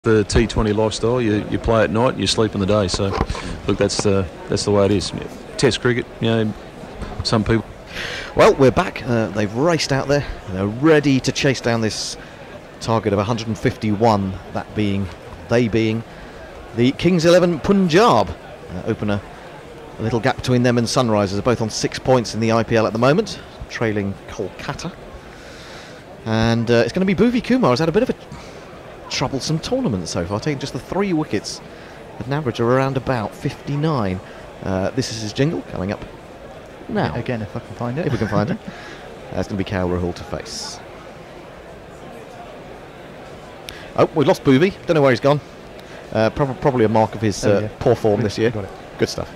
The T20 lifestyle, you play at night and you sleep in the day. So, look, that's the way it is. Test cricket, some people. Well, we're back. They've raced out there. They're ready to chase down this target of 151. That being the Kings 11 Punjab. Open a little gap between them and Sunrisers. They're both on 6 points in the IPL at the moment, trailing Kolkata. And it's going to be Bhuvi Kumar. Has had a bit of a troublesome tournament so far, taking just the 3 wickets at an average of around about 59. This is his jingle coming up now. Again, if I can find it. If we can find it. That's going to be Rahul to face. Oh, we lost Bhuvi. Don't know where he's gone. Probably a mark of his poor form this year. Got it. Good stuff.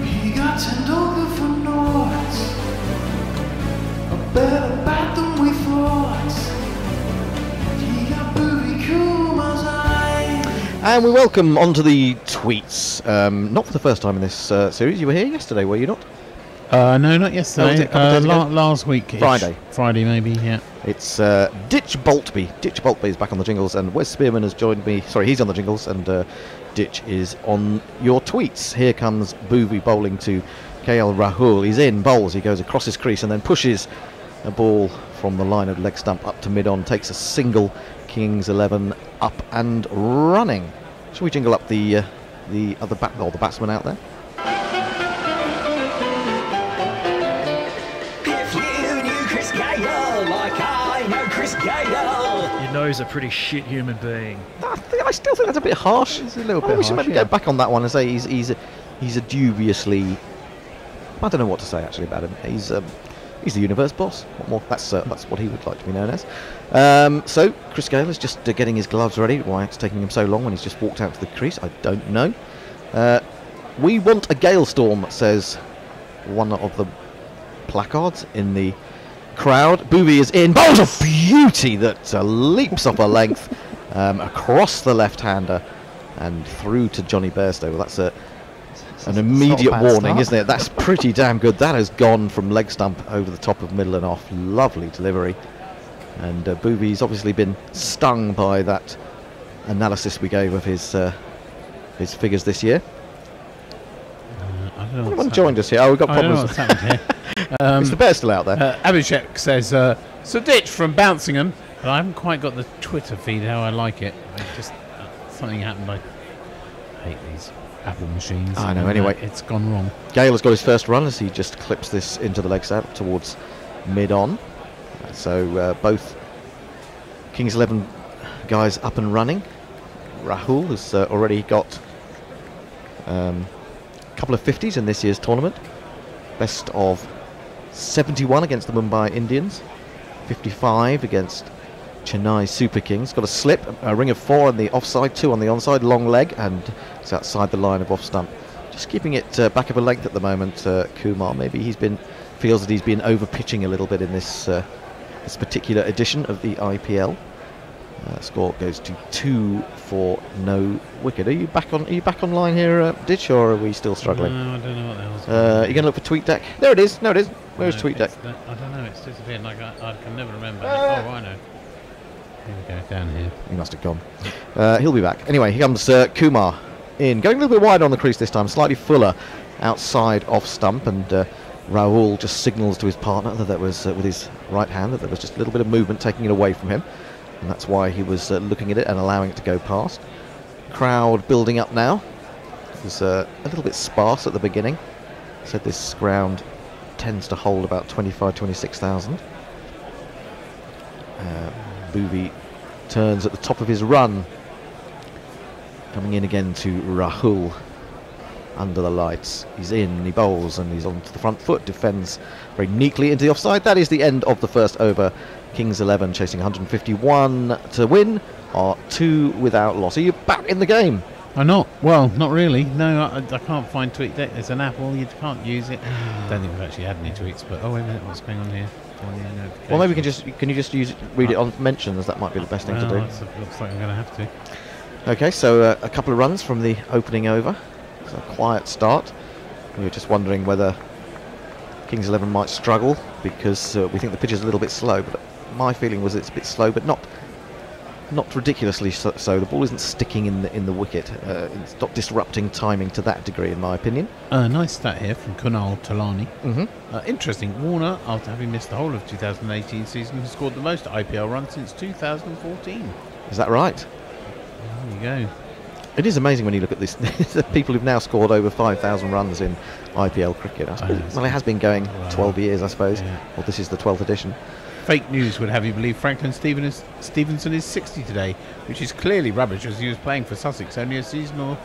He got turned over for naught. A better bat than we thought. He got Bhuvi Kumar's eye. And we welcome onto the tweets. Not for the first time in this series. You were here yesterday, were you not? No, not yesterday. Last week. Friday, maybe, yeah. It's Ditch Boltby. Ditch Boltby is back on the jingles, and Wes Spearman has joined me. Sorry, he's on the jingles, and Ditch is on your tweets. Here comes Bhuvi bowling to KL Rahul. He's in, bowls, he goes across his crease and then pushes a ball from the line of leg stump up to mid-on, takes a single. Kings 11 up and running. Shall we jingle up the other the batsman out there? You know he's a pretty shit human being. I still think that's a bit harsh. It's a little bit We should harsh, maybe go back on that one and say he's a dubiously. I don't know what to say actually about him. He's the universe boss. What more? That's what he would like to be known as. So Chris Gayle is just getting his gloves ready. Why it's taking him so long when he's just walked out to the crease, I don't know. We want a Gale storm, says one of the placards in the crowd. Bhuvi is in, bowls a beauty that leaps off a length across the left-hander and through to Johnny Bairstow. Well, that's an immediate warning, isn't it? That's pretty damn good. That has gone from leg stump over the top of middle and off. Lovely delivery. And Bhuvi's obviously been stung by that analysis we gave of his figures this year. I don't know. Anyone joined us here? Oh, we've got I don't know problems. what's happened here. Is the bear still out there? Abhishek says, so Ditch from Bouncingham, but I haven't quite got the Twitter feed how I like it. Something happened. I hate these Apple machines. I know, anyway. It's gone wrong. Gale has got his first run as he just clips this into the leg side towards mid-on. So both Kings 11 guys up and running. Rahul has already got a couple of 50s in this year's tournament. Best of 71 against the Mumbai Indians, 55 against Chennai Super Kings. Got a slip, a ring of 4 on the offside, 2 on the onside, long leg, and it's outside the line of off stump. Just keeping it back of a length at the moment. Kumar, maybe feels that he's been over pitching a little bit in this particular edition of the IPL. Score goes to 2 for no wicket. Are you back online here, Ditch, or are we still struggling? No, I don't know what the hell's Are you going to look for TweetDeck? There it is. No, it is. Where's TweetDeck? I don't know. It's disappeared. Like I can never remember. Oh, I know. Here we go. Down here. He must have gone. He'll be back. Anyway, here comes Kumar in, going a little bit wider on the crease this time, slightly fuller outside off stump, and Rahul just signals to his partner that was with his right hand that there was just a little bit of movement taking it away from him. And that's why he was looking at it and allowing it to go past. Crowd building up now. It was a little bit sparse at the beginning. Said this ground tends to hold about 26,000. Bhuvi turns at the top of his run. Coming in again to Rahul under the lights. He's in, he bowls, and he's onto the front foot, defends very neatly into the offside. That is the end of the first over. Kings 11 chasing 151 to win, are 2 without loss. Are you back in the game? I'm not. Well, not really. No, I can't find TweetDeck. There's an Apple. You can't use it. Don't think we've actually had any tweets. But wait a minute, what's going on here? Well, maybe can you just read it on mentions? That might be the best thing to do. Looks like I'm going to have to. Okay, so a couple of runs from the opening over. It's a quiet start. We were just wondering whether Kings 11 might struggle because we think the pitch is a little bit slow, but my feeling was it's a bit slow, but not not ridiculously so. The ball isn't sticking in the wicket. It's not disrupting timing to that degree, in my opinion. Nice stat here from Kunal Talani. Mm-hmm. Interesting. Warner, after having missed the whole of 2018 season, has scored the most IPL runs since 2014. Is that right? There you go. It is amazing when you look at this. The people who've now scored over 5,000 runs in IPL cricket. I suppose, well, it has been going 12 years, I suppose. Yeah. Well, this is the 12th edition. Fake news would have you believe Franklin Stevenson is 60 today, which is clearly rubbish as he was playing for Sussex only a season or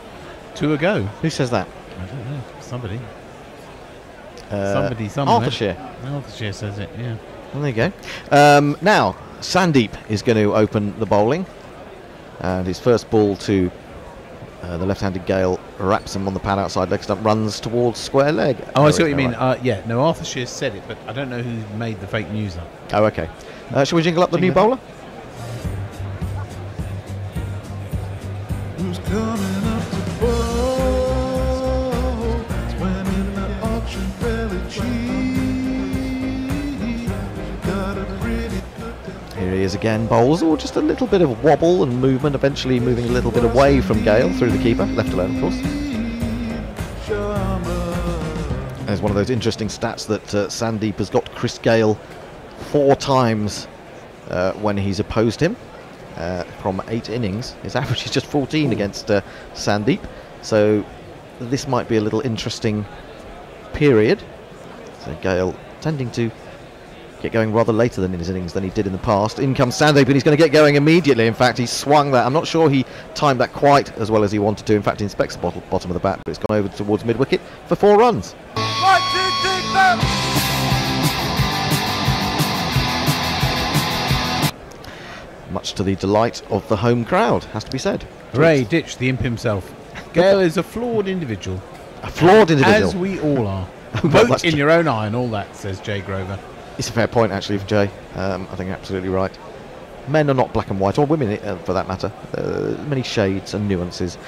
two ago. Who says that? I don't know. Somebody. Somebody somewhere. Arthurshire says it, yeah. Well, there you go. Now, Sandeep is going to open the bowling. And his first ball to the left-handed Gale wraps him on the pad outside leg stump, runs towards square leg. Oh, I see what you mean. Yeah, no, Arthurshire said it, but I don't know who made the fake news up. Oh, okay. Shall we jingle up the new bowler? Who's coming up to bowl? Swimming that auction belly cheese. Got a pretty good. Here he is again, bowls, or just a little bit of wobble and movement, eventually moving a little bit away from Gale through the keeper, left alone, of course. There's one of those interesting stats that Sandeep has got Chris Gale 4 times when he's opposed him from 8 innings. His average is just 14 against Sandeep, so this might be a little interesting period. So Gale tending to get going rather later than in his innings than he did in the past. In comes Sandeep, and he's going to get going immediately. In fact, he swung that. I'm not sure he timed that quite as well as he wanted to. In fact, he inspects the bottom of the bat, but it's gone over towards mid-wicket for 4 runs. 1, 2, 3, 4. Much to the delight of the home crowd, has to be said. Hooray, ditch the imp himself. Gale is a flawed individual. A flawed individual. As we all are. Well, Vote in your own eye and all that, says Jay Grover. It's a fair point, actually, for Jay. I think you're absolutely right. Men are not black and white, or women for that matter. Many shades and nuances.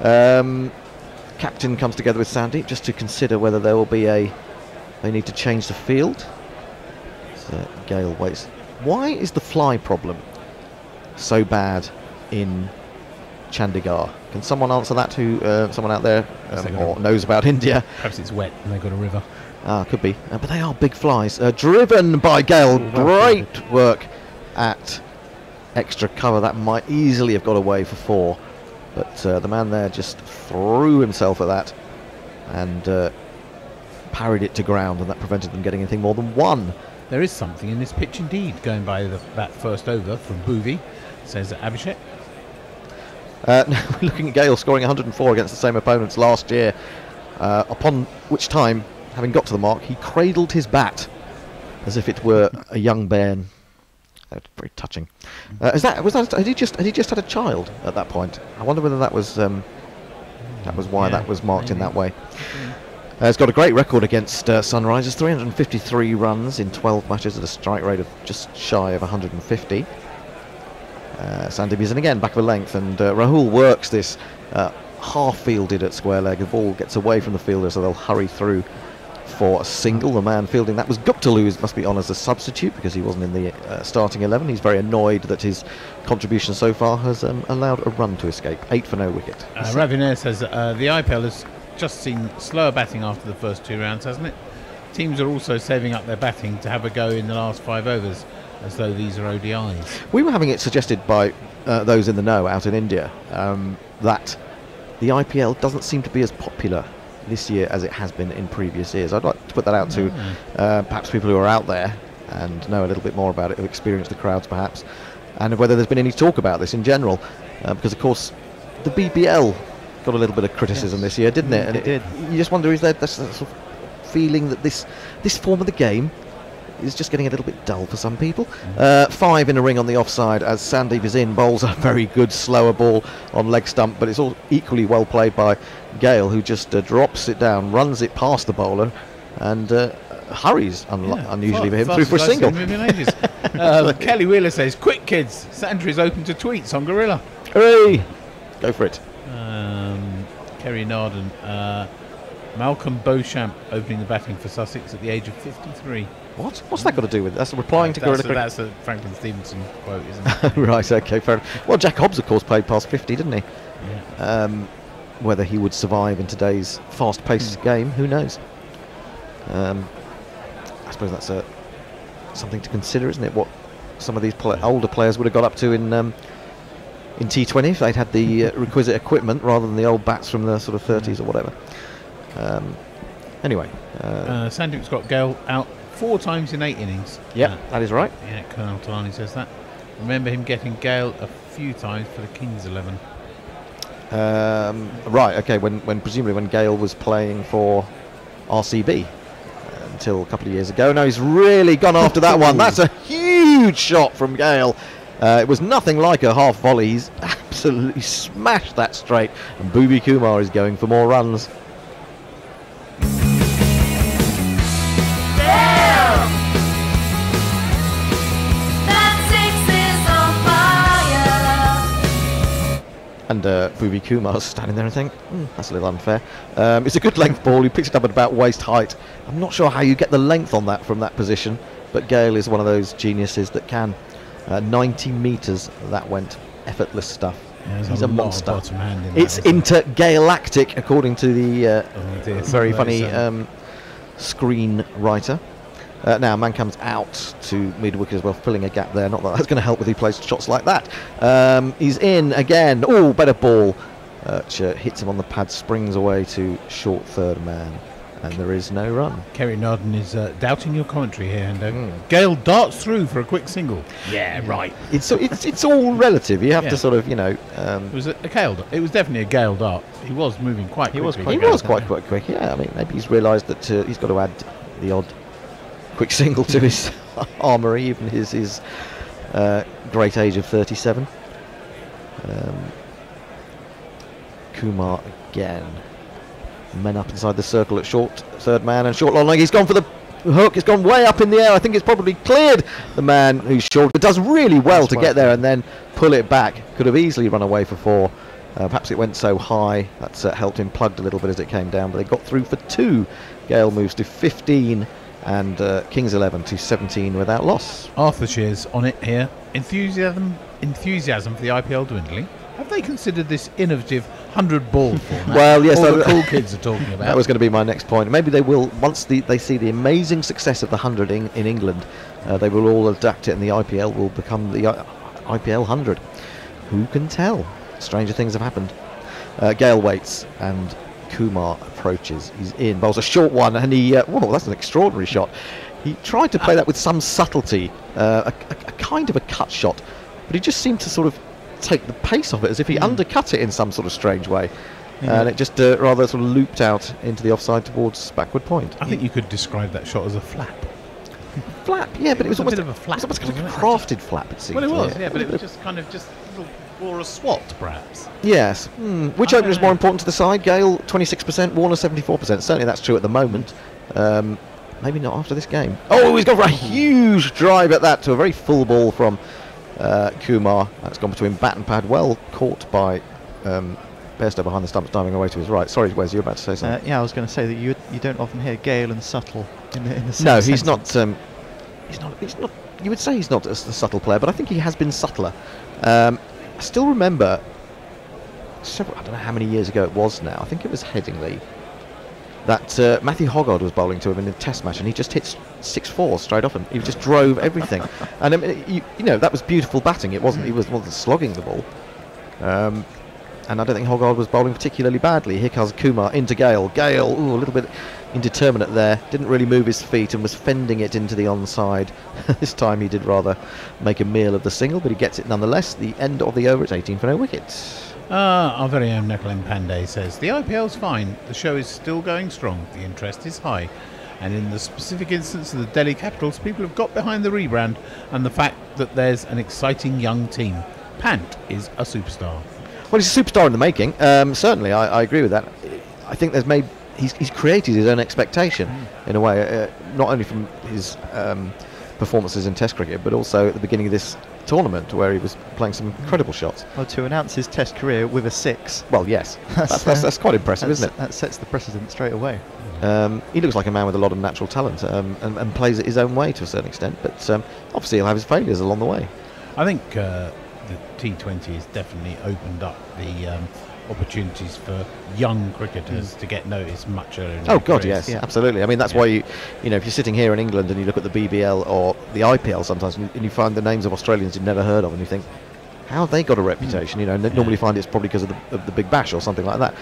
Captain comes together with Sandeep just to consider whether there will be they need to change the field. So Gale waits. Why is the fly problem so bad in Chandigarh? Can someone answer that? Someone out there or knows about India? Perhaps it's wet and they've got a river. Could be. But they are big flies. Driven by Gale. Great work at extra cover. That might easily have got away for 4. But the man there just threw himself at that and parried it to ground, and that prevented them getting anything more than 1. There is something in this pitch indeed, going by that first over from Bhuvi, says Abhishek. Now we're looking at Gale scoring 104 against the same opponents last year, upon which time, having got to the mark, he cradled his bat as if it were a young bairn. That's very touching. Had he just had a child at that point? I wonder whether that was why that was marked in that way. He's got a great record against Sunrisers, 353 runs in 12 matches at a strike rate of just shy of 150. Sandeep is in again, back of a length, and Rahul works this half-fielded at square leg. The ball gets away from the fielder, so they'll hurry through for a single. The man fielding that was Gupta, who must be on as a substitute because he wasn't in the starting 11. He's very annoyed that his contribution so far has allowed a run to escape. 8 for no wicket. Ravinair says the IPL has just seen slower batting after the first 2 rounds, hasn't it? Teams are also saving up their batting to have a go in the last 5 overs, as though these are ODIs. We were having it suggested by those in the know out in India that the IPL doesn't seem to be as popular this year as it has been in previous years. I'd like to put that out to perhaps people who are out there and know a little bit more about it, who experience the crowds perhaps, and whether there's been any talk about this in general, because of course the BBL got a little bit of criticism this year, didn't it? And it did. You just wonder, is there this sort of feeling that this form of the game is just getting a little bit dull for some people? 5 in a ring on the offside as Sandeep is in, bowls a very good slower ball on leg stump, but it's all equally well played by Gale, who just drops it down, runs it past the bowler, and hurries, unusually for him, through for a single. Kelly Wheeler says, "Quick kids, Sandra is open to tweets on Guerilla." Hooray! Go for it. Kerry Narden. Malcolm Beauchamp opening the batting for Sussex at the age of 53. What? What's that got to do with it? That's replying to Guerilla Cricket. That's a Franklin Stevenson quote, isn't it? Right, okay, fair enough. Well, Jack Hobbs, of course, played past 50, didn't he? Yeah. Whether he would survive in today's fast-paced game, who knows? I suppose that's something to consider, isn't it? What some of these older players would have got up to in T20 if they'd had the requisite equipment rather than the old bats from the sort of 30s or whatever. Anyway. Sanduk's got Gale out 4 times in 8 innings. Yeah, that is right. Yeah, Colonel Talani says that. Remember him getting Gale a few times for the Kings 11. Right, okay, when presumably when Gale was playing for RCB until a couple of years ago. No, he's really gone after that one. That's a huge shot from Gale. It was nothing like a half volley. He's absolutely smashed that straight. And Bhuvi Kumar is going for more runs. And Bhuvi Kumar's standing there and think, that's a little unfair. It's a good length ball. He picks it up at about waist height. I'm not sure how you get the length on that from that position, but Gale is one of those geniuses that can. 90 metres, that went. Effortless stuff. Yeah, he's a monster. Bottom hand in it's intergalactic, according to the very funny screenwriter. Now, man comes out to mid-wicket as well, filling a gap there. Not that that's going to help with he plays shots like that. He's in again. Oh, better ball. Hits him on the pad, springs away to short third man. And there is no run. Kerry Nodden is doubting your commentary here, Hendo. Gale darts through for a quick single. Yeah, right. It's all relative. You have to sort of, it was a Gale. It was definitely a Gale dart. He was moving quite quickly. He was quite quick. Yeah, I mean, maybe he's realised that he's got to add the odd quick single to his armoury, even his great age of 37. Kumar again. Men up inside the circle at short third man and short long leg. He's gone for the hook. It's gone way up in the air. I think it's probably cleared the man who's short, but does really well to get there and then pull it back. Could have easily run away for 4. Perhaps it went so high that's helped him plugged a little bit as it came down, but they got through for 2. Gale moves to 15 and Kings 11 to 17 without loss. Arthur Shears on it here. Enthusiasm for the IPL dwindling. Have they considered this innovative 100-ball format? Well, yes, all the cool kids are talking about. That was going to be my next point. Maybe they will, once they see the amazing success of the 100 in England, they will all adapt it and the IPL will become the IPL 100. Who can tell? Stranger things have happened. Gale waits and Kumar approaches. He's in, bowls a short one and whoa, that's an extraordinary shot. He tried to play that with some subtlety, a kind of a cut shot, but he just seemed to sort of take the pace of it as if he undercut it in some sort of strange way, and it just rather sort of looped out into the offside towards backward point. I think you could describe that shot as a flap. Flap, yeah, but it was almost a bit of a flap. It was almost kind of a crafted flap, it seemed. Well, it was, yeah, but it was just kind of or a swat, perhaps. Yes. Which opener is more important to the side? Gale 26%, Warner 74%. Certainly that's true at the moment. Maybe not after this game. Oh, he's gone for a huge drive at that to a very full ball from Kumar. That's gone between bat and pad. Well caught by Bairstow behind the stumps, diving away to his right. Sorry, Wes, you were about to say something. Yeah, I was going to say that you don't often hear Gale and subtle in the same No, he's sentence. not. He's not. You would say he's not a subtle player, but I think he has been subtler. I still remember I don't know how many years ago it was now. I think it was Headingley that Matthew Hoggard was bowling to him in a Test match, and he just hit 6-4 straight off, and he just drove everything. And I mean, that was beautiful batting. He wasn't slogging the ball. And I don't think Hoggard was bowling particularly badly. Here comes Kumar into Gale. Gale, a little bit indeterminate there. Didn't really move his feet and was fending it into the onside. This time he did rather make a meal of the single, but he gets it nonetheless. The end of the over, it's 18 for no wickets. Our very own Nekalem Pandey says, the IPL's fine. The show is still going strong. The interest is high. And in the specific instance of the Delhi Capitals, people have got behind the rebrand and the fact that there's an exciting young team. Pant is a superstar. Well, he's a superstar in the making. Certainly, I agree with that. I think he's created his own expectation in a way, not only from his performances in Test cricket, but also at the beginning of this tournament where he was playing some incredible shots. Well, to announce his Test career with a 6. Well, yes, that's quite impressive, isn't it? That sets the precedent straight away. He looks like a man with a lot of natural talent, and plays it his own way to a certain extent, but obviously he'll have his failures along the way. I think the T20 has definitely opened up the opportunities for young cricketers to get noticed much earlier. Oh God, yes, absolutely. I mean, that's why if you're sitting here in England and you look at the BBL or the IPL sometimes, and you find the names of Australians you've never heard of, and you think, how have they got a reputation? Normally find it's probably because of the Big Bash or something like that.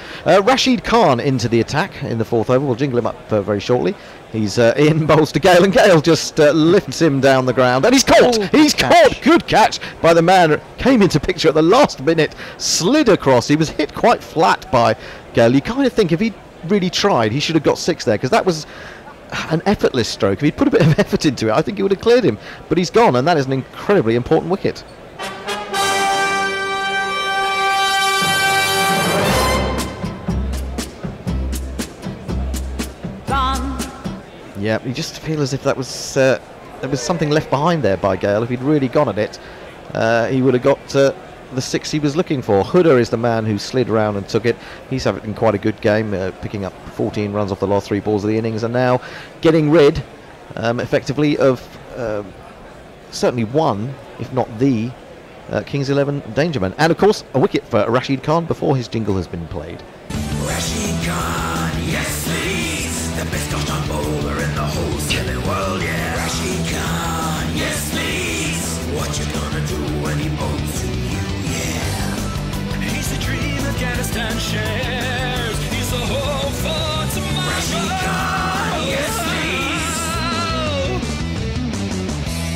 Rashid Khan into the attack in the 4th over. We'll jingle him up very shortly. He's in, bowls to Gale, and Gale just lifts him down the ground, and he's caught. He's caught. Good catch by the man. Came into picture at the last minute, slid across. He was hit quite flat by Gale. You kind of think if he'd really tried, he should have got 6 there, because that was an effortless stroke. If he'd put a bit of effort into it, I think he would have cleared him. But he's gone, and that is an incredibly important wicket. Yeah, you just feel as if there was something left behind there by Gale. If he'd really gone at it, he would have got the 6 he was looking for. Huda is the man who slid round and took it. He's having quite a good game, picking up 14 runs off the last 3 balls of the innings, and now getting rid, effectively, of certainly one, if not the, Kings 11 Dangerman. And of course, a wicket for Rashid Khan before his jingle has been played. Rashid Khan, yes please, the best off-time bowler in the whole silly world, yeah. Rashid Khan, yes please, what you gonna do when he bowls to you, yeah. He's the dream Afghanistan shares, he's the hope for tomorrow. Rashid Khan, yes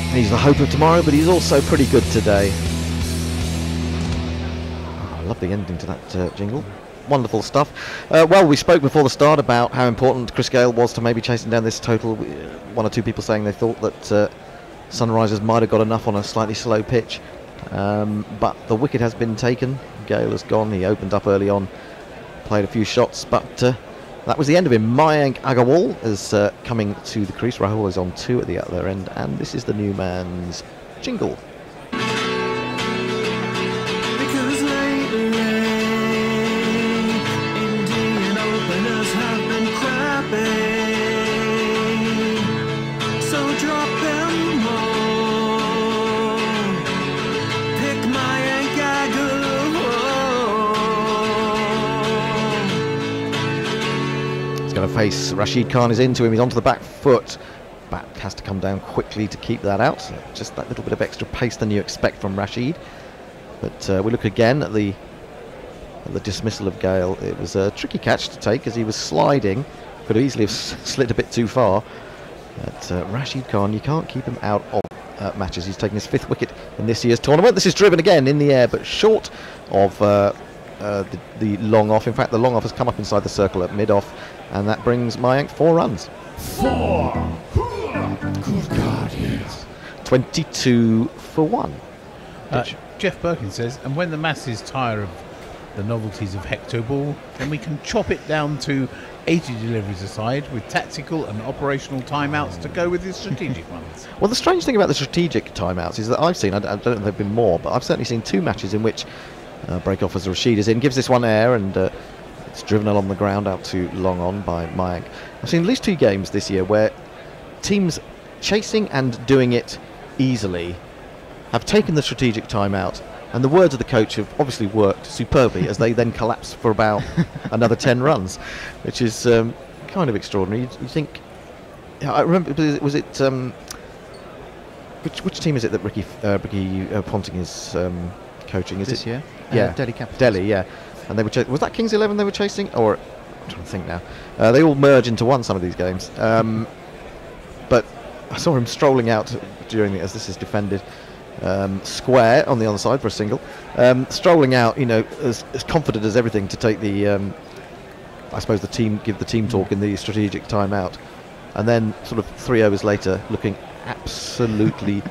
please. He's the hope of tomorrow, but he's also pretty good today. I love the ending to that jingle. Wonderful stuff. Well, we spoke before the start about how important Chris Gale was to maybe chasing down this total. One or two people saying they thought that Sunrisers might have got enough on a slightly slow pitch, but the wicket has been taken. Gale has gone. He opened up early on, played a few shots, but that was the end of him. Mayank Agarwal is coming to the crease. Rahul is on 2 at the other end, and this is the new man's jingle. Because lately Indian openers have been crapping, so drop them all. Pick Mayank Agarwal. He's going to face Rashid Khan. Is into him. He's onto the back foot. Bat has to come down quickly to keep that out. Just that little bit of extra pace than you expect from Rashid. But we look again at the dismissal of Gale. It was a tricky catch to take as he was sliding. Could easily have slid a bit too far. But Rashid Khan, you can't keep him out of matches. He's taking his 5th wicket in this year's tournament. This is driven again in the air, but short of the long off. In fact, the long off has come up inside the circle at mid-off, and that brings Mayank 4 runs. 4. Good God, yes. 22 for 1. Jeff Perkins says, and when the masses tire of the novelties of Hecto Ball, then we can chop it down to 80 deliveries aside with tactical and operational timeouts to go with the strategic ones. Well, the strange thing about the strategic timeouts is that I've seen, I don't know if there have been more, but I've certainly seen 2 matches in which break-off as Rashid is in, gives this one air, and it's driven along the ground out to long on by Mayank. I've seen at least 2 games this year where teams chasing and doing it easily have taken the strategic timeout, and the words of the coach have obviously worked superbly as they then collapse for about another 10 runs, which is kind of extraordinary. You think, I remember, was it which team is it that Ricky Ponting is coaching? Is This it year? Yeah, Delhi Capitals. Delhi, yeah. And they were was that Kings 11 they were chasing, or I'm trying to think now. They all merge into one, some of these games. But I saw him strolling out during as this is defended square on the other side for a single, strolling out, as confident as everything to take the I suppose give the team talk in the strategic timeout, and then sort of 3 overs later looking absolutely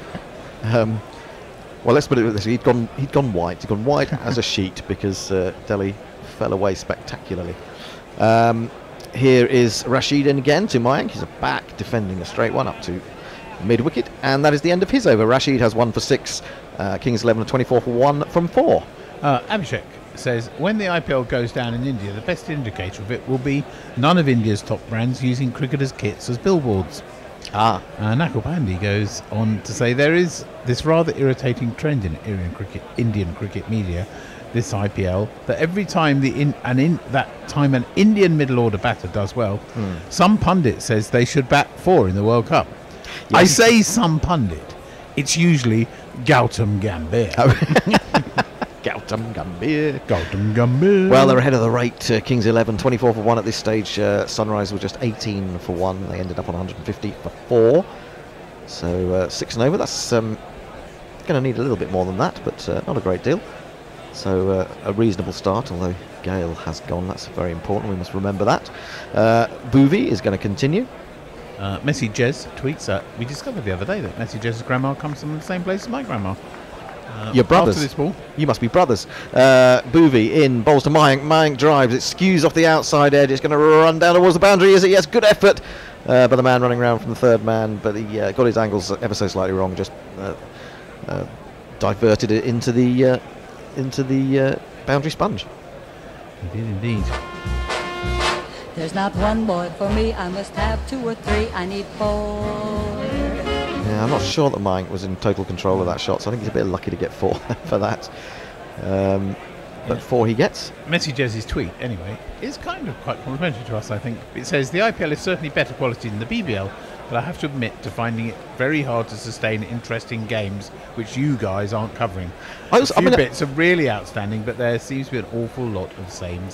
well, let's put it this, he'd gone white as a sheet because Delhi fell away spectacularly. Here is Rashid in again to Mayank. He's back defending a straight one up to mid-wicket, and that is the end of his over. Rashid has 1 for 6 Kings 11 are 24 for 1 from 4. Abhishek says, when the IPL goes down in India, the best indicator of it will be none of India's top brands using cricketers' kits as billboards. Nakul Pandey goes on to say there is this rather irritating trend in Indian cricket media, this IPL, that every time an Indian middle order batter does well, some pundit says they should bat 4 in the World Cup. Yes. I say some pundit. It's usually Gautam Gambhir. Gautam Gambhir. Gautam Gambhir. Well, they're ahead of the rate. Kings 11, 24 for 1 at this stage. Sunrise were just 18 for 1. They ended up on 150 for 4. So 6 and over. That's going to need a little bit more than that, but not a great deal. So a reasonable start, although Gale has gone. That's very important. We must remember that. Bhuvi is going to continue. Messi Jez tweets, we discovered the other day that Messi Jez's grandma comes from the same place as my grandma. Your brothers. After this ball. You must be brothers. Bhuvi in, bowls to Mayank. Mayank drives. It skews off the outside edge. It's going to run down towards the boundary. Is it? Yes, good effort by the man running around from the third man, but he got his angles ever so slightly wrong. Just diverted it into the boundary sponge. He did indeed. There's not one boy for me. I must have 2 or 3. I need 4. Yeah, I'm not sure that Mayank was in total control of that shot, so I think he's a bit lucky to get 4 for that. But 4 he gets. Messi Jez's tweet, anyway, is kind of quite complimentary to us, I think. It says, the IPL is certainly better quality than the BBL, but I have to admit to finding it very hard to sustain interesting games which you guys aren't covering. A few bits are really outstanding, but there seems to be an awful lot of same.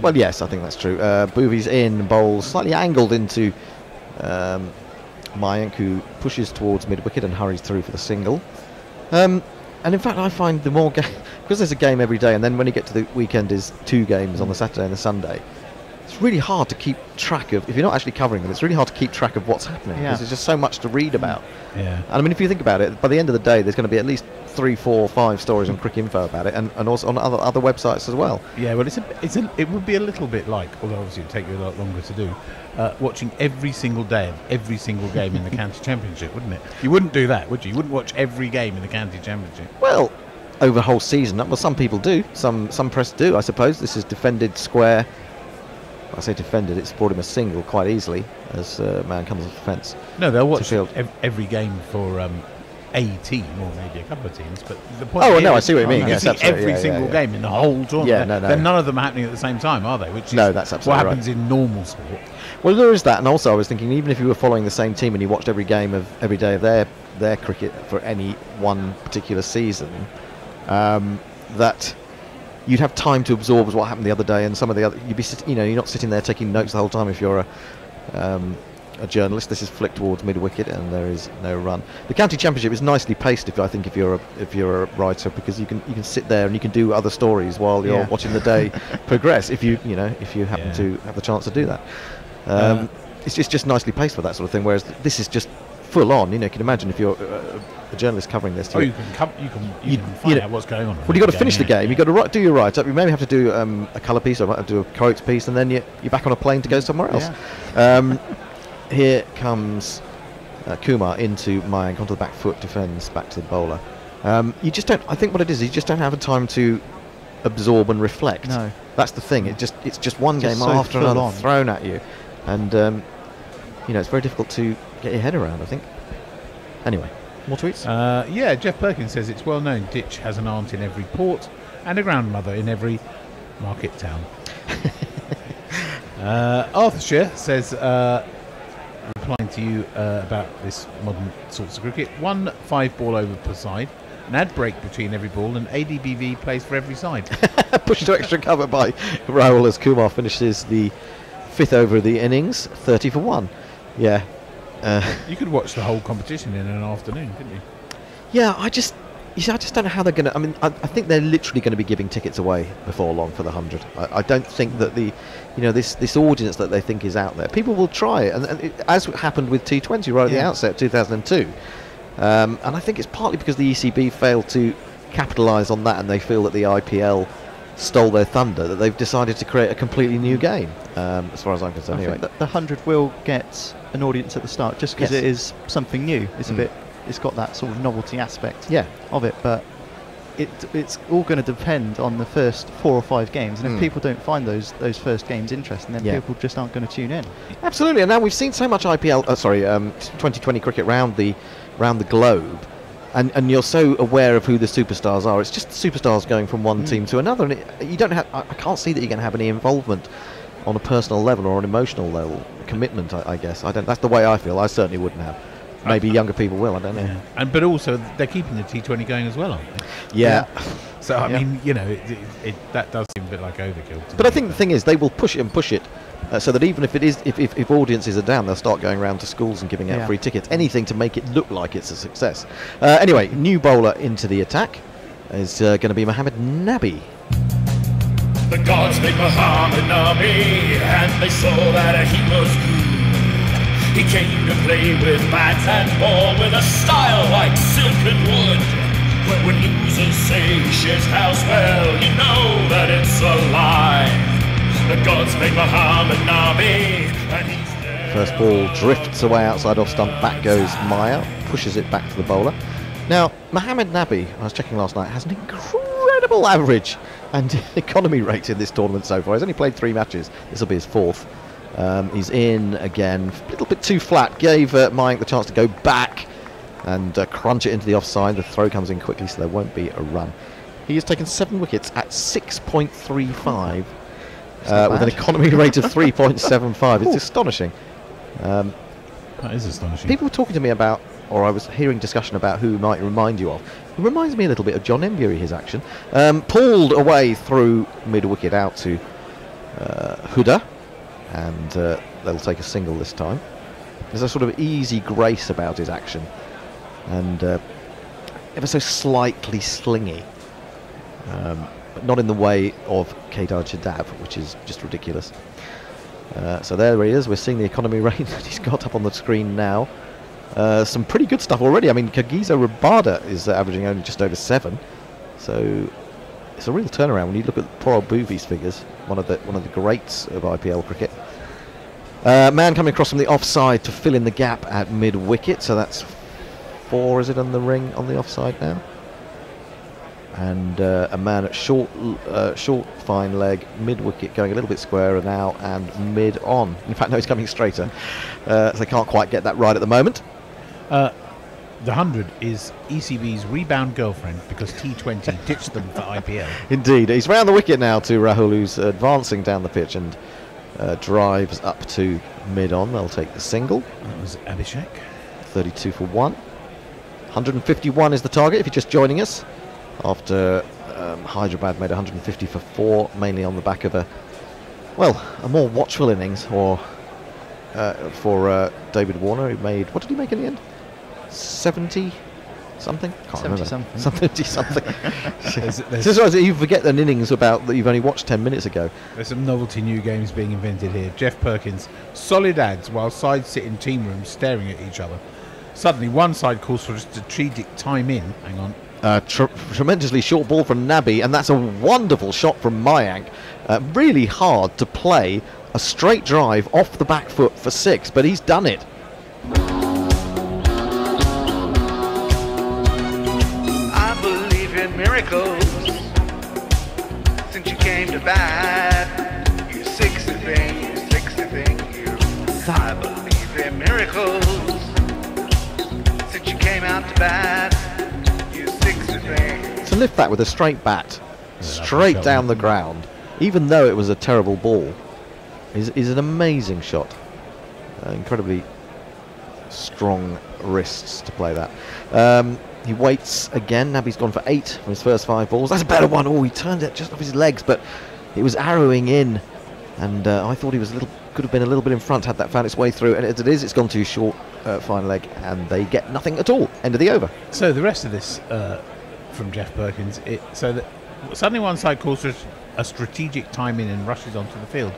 Well, yes, I think that's true. Bhuvi's in, bowls slightly angled into Mayank, who pushes towards mid-wicket and hurries through for the single. And in fact, I find the more because there's a game every day, and then when you get to the weekend is 2 games on the Saturday and the Sunday, it's really hard to keep track of, if you're not actually covering them, it's really hard to keep track of what's happening, because there's just so much to read about. Yeah. And I mean, if you think about it, by the end of the day, there's going to be at least 3, 4, 5 stories on Cricinfo about it, and also on other websites as well. Yeah, well, it would be a little bit like, although obviously it would take you a lot longer to do, watching every single day of every single game in the county championship, wouldn't it? You wouldn't do that, would you? You wouldn't watch every game in the county championship. Well, over a whole season, well, some people do. Some press do, I suppose. This is defended square. I say defended, it's brought him a single quite easily as man comes off the fence. No, they'll watch every game for a team, or maybe a couple of teams, but the point I see what you mean. Yes, every single game in the whole tournament. Yeah, no. Then none of them happening at the same time, are they? Which is that's absolutely what happens in normal sport. Well, there is that, and also I was thinking, even if you were following the same team and you watched every game of every day of their cricket for any one particular season, that you'd have time to absorb what happened the other day, and some of the other, you're not sitting there taking notes the whole time if you're a journalist. This is flicked towards mid wicket and there is no run. The county championship is nicely paced, if you're a writer, because you can sit there and you can do other stories while you're watching the day progress, if you happen to have the chance to do that. It's just nicely paced for that sort of thing, whereas this is just full on. You can imagine if you're a journalist covering this. You can find out what's going on. Well, you've got to finish the game. You've got to do your write-up. You maybe have to do a colour piece, or have to do a quotes piece, and then you're back on a plane to go somewhere else. Here comes Kumar into Mayank onto the back foot, defends back to the bowler. You just don't. I think what it is, you just don't have a time to absorb and reflect. No, that's the thing. It's just one game after another thrown at you, and it's very difficult to get your head around, I think. Anyway, more tweets? Jeff Perkins says it's well known Ditch has an aunt in every port and a grandmother in every market town. Arthurshire says, replying to you about this modern sorts of cricket, 1 5-ball over per side, an ad break between every ball, and ADBV plays for every side. Pushed to extra cover by Rahul as Kumar finishes the 5th over of the innings, 30 for 1. Yeah. You could watch the whole competition in an afternoon, couldn't you? Yeah, I just don't know how they're going to. I mean, I think they're literally going to be giving tickets away before long for the 100. I don't think that this audience that they think is out there. People will try it, and as happened with T20 right at the outset, 2002. And I think it's partly because the ECB failed to capitalise on that, and they feel that the IPL stole their thunder, that they've decided to create a completely new game, as far as I'm concerned. I anyway, think that the 100 will get an audience at the start, just because it is something new. It's a bit it's got that sort of novelty aspect Yeah. of it, but it's all going to depend on the first 4 or 5 games, and if people don't find those first games interesting, then people just aren't going to tune in. Absolutely, and now we've seen so much 2020 cricket round the globe, and you're so aware of who the superstars are. It's just superstars going from one team to another, and you don't have. I can't see that you're going to have any involvement on a personal level or an emotional level, commitment. I guess I don't. That's the way I feel. I certainly wouldn't have. Maybe younger people will. I don't know. Yeah. But also they're keeping the T20 going as well, aren't they? Yeah. So I mean, you know, that does seem a bit like overkill. But I think the thing is, they will push it, so that even if audiences are down, they'll start going around to schools and giving out free tickets. Anything to make it look like it's a success. Anyway, new bowler into the attack is going to be Mohammed Nabi. The gods made Muhammad Nabi, and they saw that he was good. He came to play with bats and ball with a style like silk and wood. When losers say he shares house, well, you know that it's a lie. The gods made Muhammad Nabi, and he's there. First ball drifts away outside off stump, back goes Maya, pushes it back to the bowler. Now, Mohammed Nabi, I was checking last night, has an incredible average and economy rate in this tournament so far. He's only played 3 matches. This will be his 4th. He's in again, a little bit too flat. Gave Mayank the chance to go back and crunch it into the offside. The throw comes in quickly, so there won't be a run. He has taken 7 wickets at 6.35 with an economy rate of 3.75. It's astonishing. That is astonishing. People were talking to me about, or I was hearing discussion about who might remind you of. It reminds me a little bit of John Embury, his action. Pulled away through mid-wicket out to Huda. And they'll take a single this time. There's a sort of easy grace about his action, and ever so slightly slingy, but not in the way of Kedar Chadab, which is just ridiculous. So there he is. We're seeing the economy rate that he's got up on the screen now. Some pretty good stuff already. I mean, Kagiso Rabada is averaging only just over 7, so it's a real turnaround when you look at poor old Boovy's figures. One of the greats of IPL cricket. Man coming across from the offside to fill in the gap at mid-wicket, so that's 4, is it, on the ring on the offside now? And a man at short fine leg, mid-wicket, going a little bit squarer now and mid-on. In fact, no, he's coming straighter, so they can't quite get that right at the moment. The 100 is ECB's rebound girlfriend because T20 ditched them for IPL. Indeed. He's round the wicket now to Rahul, who's advancing down the pitch and drives up to mid-on. They'll take the single. That was Abhishek. 32 for 1. 151 is the target if you're just joining us. After Hyderabad made 150 for 4, mainly on the back of a more watchful innings for David Warner, who made, what did he make in the end? 70 something? Can't 70 remember. something. 70 something. Just you forget an innings about that you've only watched 10 minutes ago. There's some novelty new games being invented here. Jeff Perkins, solid ads while sides sit in team rooms staring at each other. Suddenly one side calls for a strategic time in. Hang on. Tremendously short ball from Nabi, and that's a wonderful shot from Mayank. Really hard to play a straight drive off the back foot for 6, but he's done it. Miracles since you came to bat. You 60 thing, you. I believe in miracles since you came out to bat. You 60 thing. To lift that with a straight bat, straight down the ground, even though it was a terrible ball, is an amazing shot. Incredibly strong wrists to play that. He waits again. Nabi's gone for 8 from his first 5 balls. That's a better one. Oh, he turned it just off his legs, but it was arrowing in, and I thought he was could have been a little bit in front had that found its way through. And as it is, it's gone too short, fine leg, and they get nothing at all. End of the over. So the rest of this from Jeff Perkins, so that suddenly one side calls for a strategic time in and rushes onto the field.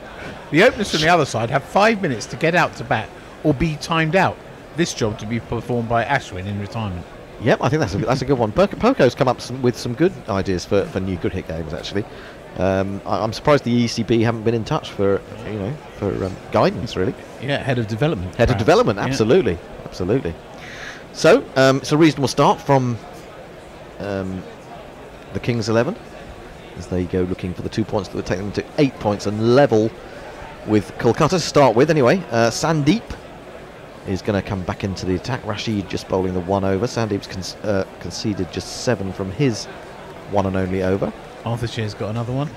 The openers from the other side have 5 minutes to get out to bat or be timed out. This job to be performed by Ashwin in retirement. Yep, I think that's a good one. Poco's come up with some good ideas for new good hit games, actually. I'm surprised the ECB haven't been in touch for guidance, really. Yeah, head of development. Head of development, absolutely, absolutely. So it's a reasonable start from the Kings 11 as they go looking for the 2 points that would take them to 8 points and level with Kolkata to start with. Anyway, Sandeep is going to come back into the attack. Rashid just bowling the 1 over. Sandeep's conceded just 7 from his one and only over. Arthurshire got another one.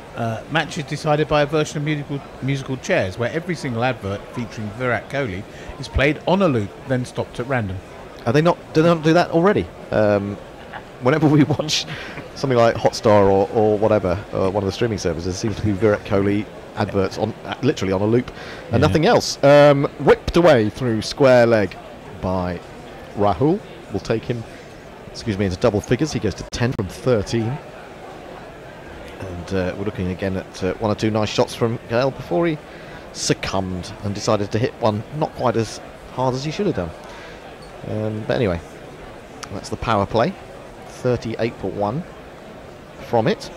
Match is decided by a version of musical chairs where every single advert featuring Virat Kohli is played on a loop, then stopped at random. Are they not? Do they not do that already? Whenever we watch something like Hotstar or whatever, one of the streaming services, there seems to be Virat Kohli adverts on literally on a loop and nothing else. Whipped away through square leg by Rahul. Will take him, into double figures. He goes to 10 from 13. And we're looking again at 1 or 2 nice shots from Gale before he succumbed and decided to hit one not quite as hard as he should have done. But anyway, that's the power play. 38.1 from it.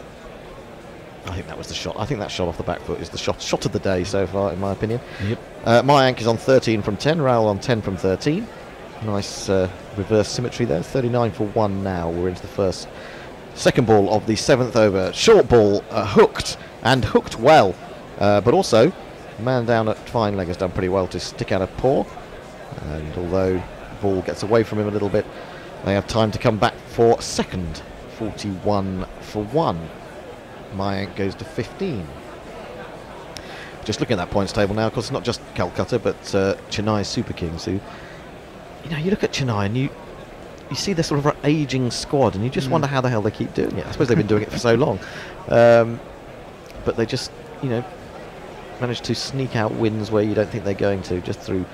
I think that was the shot. I think that shot off the back foot is the shot of the day so far, in my opinion. Yep. Mayank is on 13 from 10. Rahul on 10 from 13. Nice reverse symmetry there. 39 for 1 now. We're into the second ball of the 7th over. Short ball, hooked, and hooked well. But also, the man down at fine leg has done pretty well to stick out a paw. And although the ball gets away from him a little bit, they have time to come back for second. 41 for 1. Mayank goes to 15. Just looking at that points table now, of course, it's not just Calcutta, but Chennai Super Kings, who, you look at Chennai and you see this sort of ageing squad, and you just wonder how the hell they keep doing it. I suppose they've been doing it for so long, but they just, manage to sneak out wins where you don't think they're going to, just through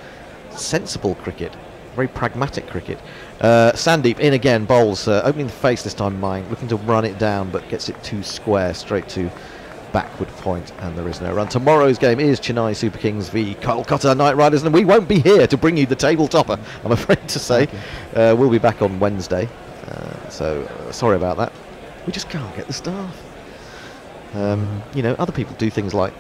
sensible cricket, very pragmatic cricket. Sandeep in again, bowls, opening the face this time. Mayank looking to run it down, but gets it too square, straight to backward point, and there is no run. Tomorrow's game is Chennai Super Kings v Kolkata Knight Riders, and we won't be here to bring you the table topper, I'm afraid to say. We'll be back on Wednesday, so sorry about that. We just can't get the staff. Other people do things like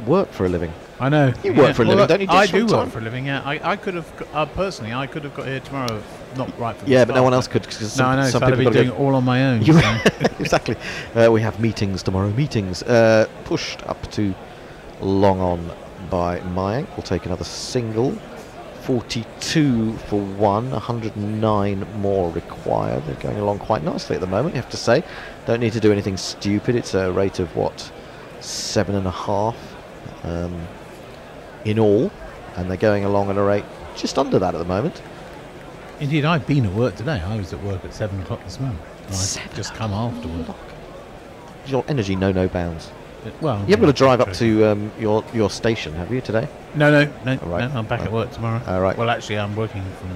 work for a living. I know. You work for a living, don't you? I do work for a living, yeah. I could have, personally, I could have got here tomorrow, not right for the start, but no one else could. No, I know, so I'd be doing it all on my own. Exactly. We have meetings tomorrow. Pushed up to long on by Mayank. We'll take another single. 42 for 1, 109 more required. They're going along quite nicely at the moment, you have to say. Don't need to do anything stupid. It's a rate of, 7.5 in all, and they're going along at a rate just under that at the moment. Indeed, I've been at work today. I was at work at 7 o'clock this morning. I've just come after work. Your energy no bounds. Well, you haven't got to drive up to your station, have you, today? No. Right. No, I'm back at work tomorrow. Right. Well, actually, I'm working from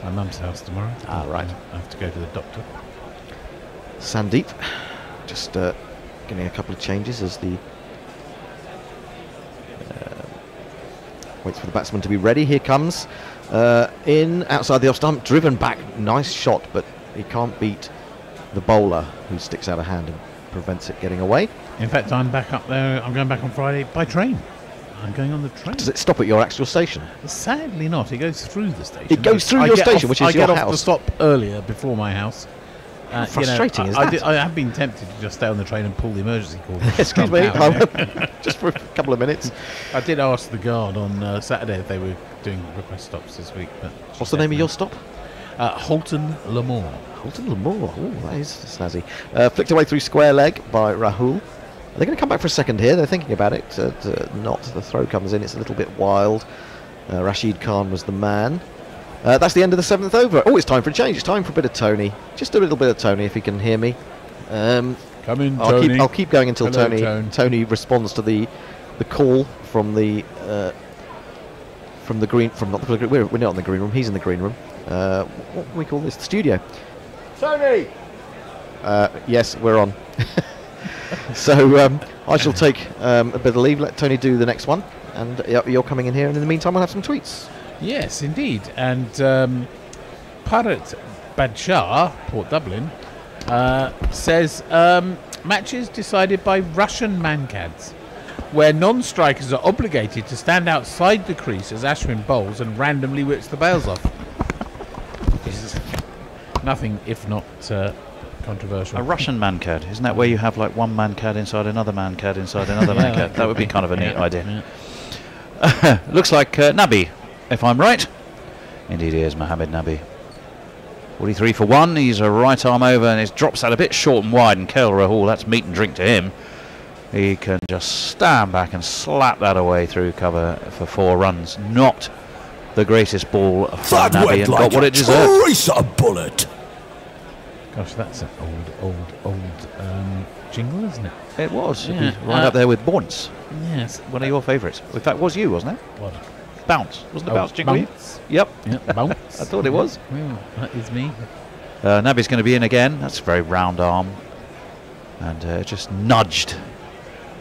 my mum's house tomorrow. Right. I have to go to the doctor. Sandeep, just getting a couple of changes as the waits for the batsman to be ready. Here comes in outside the off stump, driven back. Nice shot, but he can't beat the bowler who sticks out a hand and prevents it getting away. In fact, I'm back up there. I'm going back on Friday by train. I'm going on the train. Does it stop at your actual station? Sadly not. It goes through the station. It goes through your station, which is your house. I get off the stop earlier before my house. Frustrating, is that? I have been tempted to just stay on the train and pull the emergency cord. Excuse me, just for a couple of minutes. I did ask the guard on Saturday if they were doing request stops this week. But what's the name of your stop? Halton Lemoore. Halton Lemoore. Oh, that is snazzy. Flicked away through square leg by Rahul. They're going to come back for a second here. They're thinking about it. Not. The throw comes in. It's a little bit wild. Rashid Khan was the man. That's the end of the 7th over. Oh, it's time for a change. It's time for a bit of Tony. Just a little bit of Tony, if he can hear me. Come in, Tony. I'll keep going until Hello, Tony responds to the call from the green. We're not in the green room. He's in the green room. What do we call this? The studio. Tony. Yes, we're on. So I shall take a bit of leave. Let Tony do the next one, and you're coming in here. And in the meantime, we'll have some tweets. Yes, indeed. And Bharat Badshah, Port Dublin, says matches decided by Russian mancads, where non-strikers are obligated to stand outside the crease as Ashwin bowls and randomly whips the bails off. Nothing if not controversial. A Russian man-cad. Isn't that where you have like one man-cad inside another man-cad inside another man-cad? That would be kind of a neat idea. Yeah. Looks like Nabi, if I'm right. Indeed he is, Mohammed Nabi. 43 for 1. He's a right arm over and his drops out a bit short and wide, and Kale Rahul, that's meat and drink to him. He can just stand back and slap that away through cover for 4 runs. Not the greatest ball from Nabi, and got what it deserved. A bullet. Gosh, that's an old jingle, isn't it? It was. Yeah. Right up there with Bounce. Yes. One of your favourites. In fact, was you, wasn't it? What? Bounce. Wasn't it Bounce jingle? Bounce. Yep. Bounce. I thought it was. Well, that is me. Nabi's going to be in again. That's a very round arm. And just nudged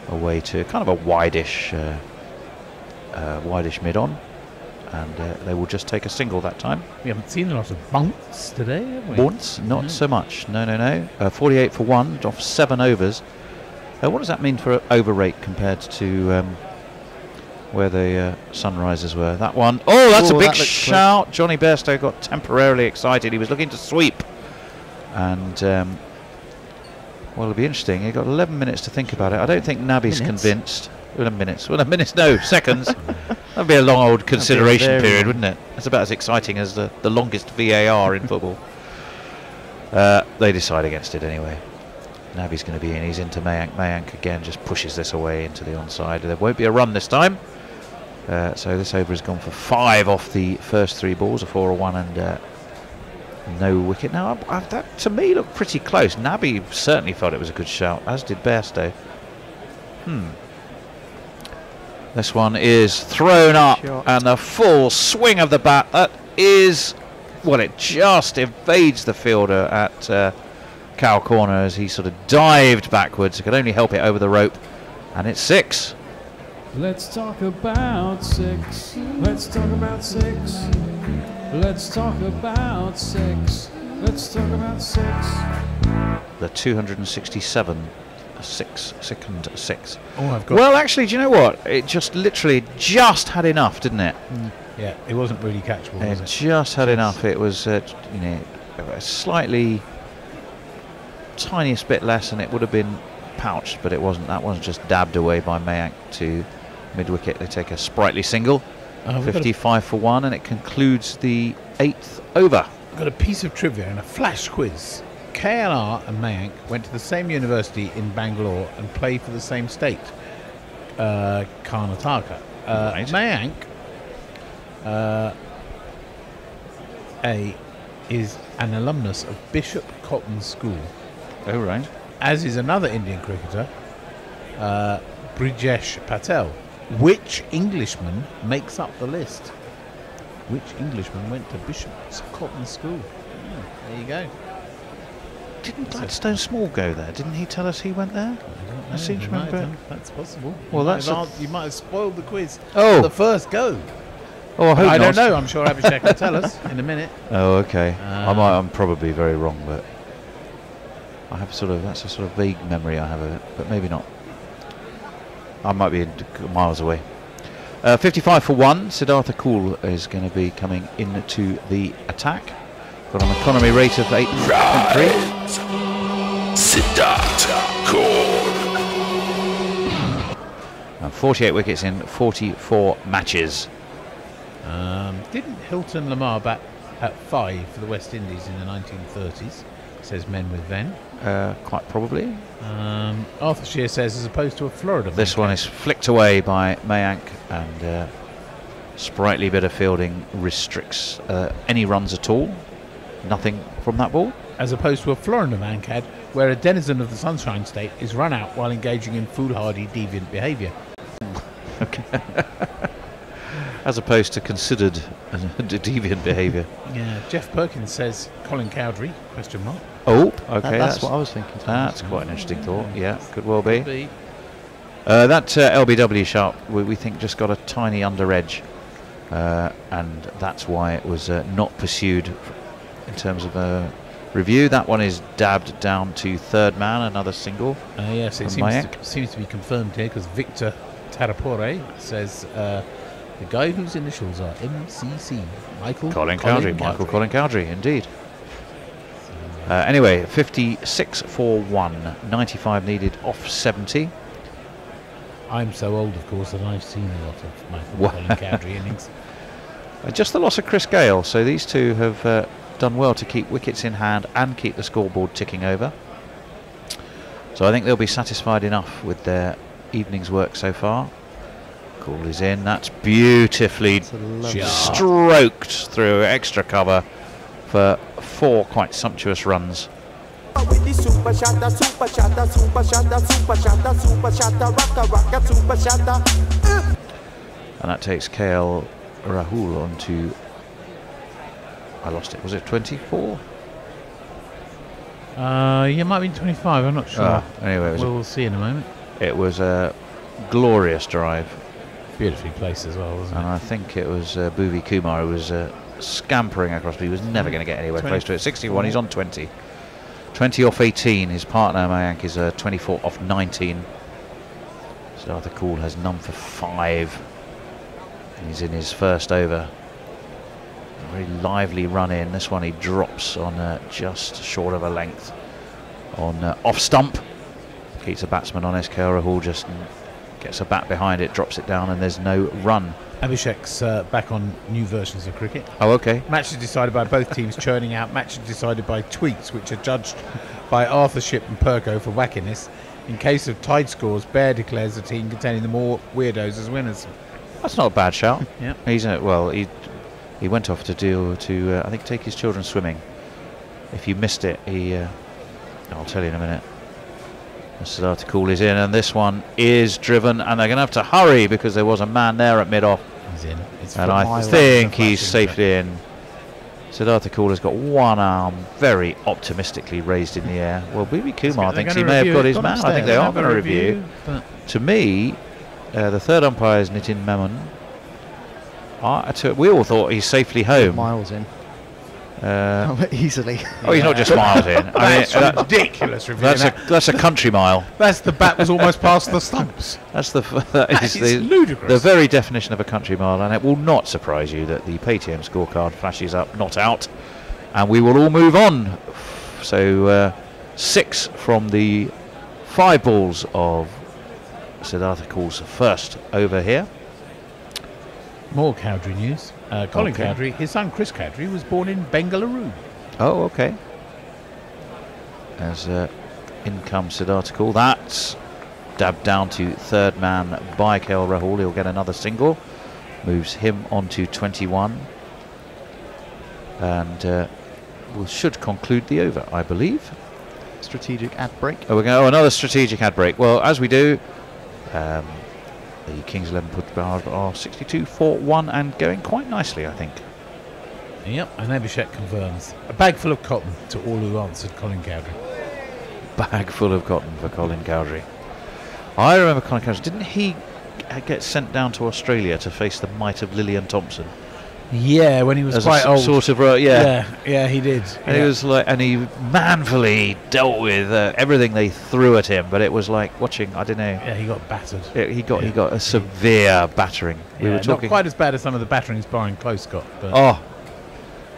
away to kind of a wideish mid-on. And they will just take a single that time. We haven't seen a lot of bounce today, have we? Bounce? Not so much. No. 48 for 1 off 7 overs. What does that mean for over rate compared to where the Sunrisers were? That one. Oh, that's a big shout. Johnny Bairstow got temporarily excited. He was looking to sweep. And, well, it'll be interesting. He got 11 minutes to think about it. I don't think Nabi's convinced. 11 minutes. Well, minutes, no, seconds. That'd be a long old consideration period, wouldn't it? That's about as exciting as the longest VAR in football. They decide against it anyway. Nabi's going to be in. He's into Mayank. Mayank again just pushes this away into the onside. There won't be a run this time. So this over has gone for 5 off the first 3 balls, a 4, a 1, and no wicket. Now, that to me looked pretty close. Nabi certainly felt it was a good shout, as did Bairstow. This one is thrown up, and the full swing of the bat. That is, well, it just evades the fielder at Cow Corner as he sort of dived backwards. It could only help it over the rope, and it's 6. Let's talk about 6. Let's talk about 6. Let's talk about 6. Let's talk about 6. The 267. 6. Oh, I've got. Well, actually, do you know what? It just literally just had enough, didn't it? Yeah, it wasn't really catchable. Was it? Just had enough. It was, a slightly tiniest bit less, and it would have been pouched, but it wasn't. That one's just dabbed away by Mayank to mid wicket. They take a sprightly single, 55 for 1, and it concludes the 8th over. I've got a piece of trivia and a flash quiz. KLR and Mayank went to the same university in Bangalore and played for the same state, Karnataka. Right. Mayank is an alumnus of Bishop Cotton School. Oh, right. As is another Indian cricketer, Brijesh Patel. Which Englishman makes up the list? Which Englishman went to Bishop's Cotton School? There you go. Didn't Gladstone Small go there? Didn't he tell us he went there? I seem to remember. That's possible. Well, you might have spoiled the quiz. Oh, the first go. Oh, I don't know. I'm sure Abhishek will tell us in a minute. Oh, okay. I'm probably very wrong, but I have that's a sort of vague memory I have of it, but maybe not. I might be miles away. 55 for 1. Siddhartha Kool is going to be coming into the attack. Got an economy rate of 8.3. Siddhartha Kool. And 48 wickets in 44 matches. Didn't Hilton Lamar bat at 5 for the West Indies in the 1930s? Says Men with Ven. Quite probably. Arthur Shear says, as opposed to a Florida. This one is flicked away by Mayank, and sprightly bit of fielding restricts any runs at all. Nothing from that ball. As opposed to a Florida mancad, where a denizen of the Sunshine State is run out while engaging in foolhardy, deviant behaviour. Okay. As opposed to considered deviant behaviour. Yeah. Jeff Perkins says Colin Cowdrey, ? Oh, okay. That's what I was thinking. That's quite an interesting thought. Yeah, could well be. That LBW sharp, we think, just got a tiny under edge. And that's why it was not pursued in terms of a review. That one is dabbed down to third man, another single. Yes, it seems to be confirmed here, because Victor Tarapore says the guy whose initials are MCC, Michael Colin Cowdrey. Michael Colin Cowdrey, indeed. Anyway, 56 for 1, 95 needed off 70. I'm so old, of course, that I've seen a lot of Michael Colin Cowdrey innings. Just the loss of Chris Gale, so these two have done well to keep wickets in hand and keep the scoreboard ticking over. So I think they'll be satisfied enough with their evening's work so far. Call is in. That's beautifully stroked through extra cover for 4 quite sumptuous runs. And that takes KL Rahul on to, I lost it, was it 24? Yeah, it might be 25, I'm not sure. Anyway, we'll see in a moment. It was a glorious drive. Beautifully placed as well, wasn't it? And I think it was Bhuvi Kumar who was scampering across, but he was never going to get anywhere close to it. 61, he's on 20. 20 off 18, his partner Mayank is 24 off 19. So Arthur Cool has none for 5. He's in his first over. A very lively run in. This one he drops on just short of a length on off stump. Keeps a batsman on. KL Rahul just gets a bat behind it, drops it down, and there's no run. Abhishek's back on new versions of cricket. Oh, okay. Matches decided by both teams churning out. Matches decided by tweets, which are judged by Arthur Ship and Perko for wackiness. In case of tied scores, Bear declares the team containing the more weirdos as winners. That's not a bad shout. Yeah. He's he went off to I think take his children swimming. If you missed it, I'll tell you in a minute. Siddhartha Cool is in, and this one is driven, and they're going to have to hurry because there was a man there at mid-off. He's in. And I think he's safely in. Siddhartha Cool has got one arm very optimistically raised in the air. Well, Bhuvi Kumar thinks he may have got his man. I think they are going to review. To me, the third umpire is Nitin Memon. We all thought he's safely home. Miles in. Easily. Oh, he's not just miles in. That's ridiculous. That's a country mile. That's the bat was almost past the stumps. That is ludicrous. The very definition of a country mile, and it will not surprise you that the Paytm scorecard flashes up, not out, and we will all move on. So 6 from the 5 balls of Siddhartha Cool's first over here. More Cowdrey news. Colin Cowdrey, his son Chris Cowdrey, was born in Bengaluru. Oh, okay. As in comes Siddhartha Cool. That's dabbed down to third man by KL Rahul. He'll get another single. Moves him on to 21. And we should conclude the over, I believe. Strategic ad break. Oh, we're going. Oh, another strategic ad break. Well, as we do, the Kings 11 Punjab are 62 for 1 and going quite nicely, I think. Yep, and Abhishek confirms. A bag full of cotton to all who answered Colin Cowdrey. Bag full of cotton for Colin Cowdrey. I remember Colin Cowdrey. Didn't he get sent down to Australia to face the might of Lillian Thompson? Yeah, when he was quite old. Sort of, yeah, he did. And he was like, and he manfully dealt with everything they threw at him. But it was like watching. I don't know. Yeah, he got battered. He got a severe battering. We were talking not quite as bad as some of the batterings Brian Close got. But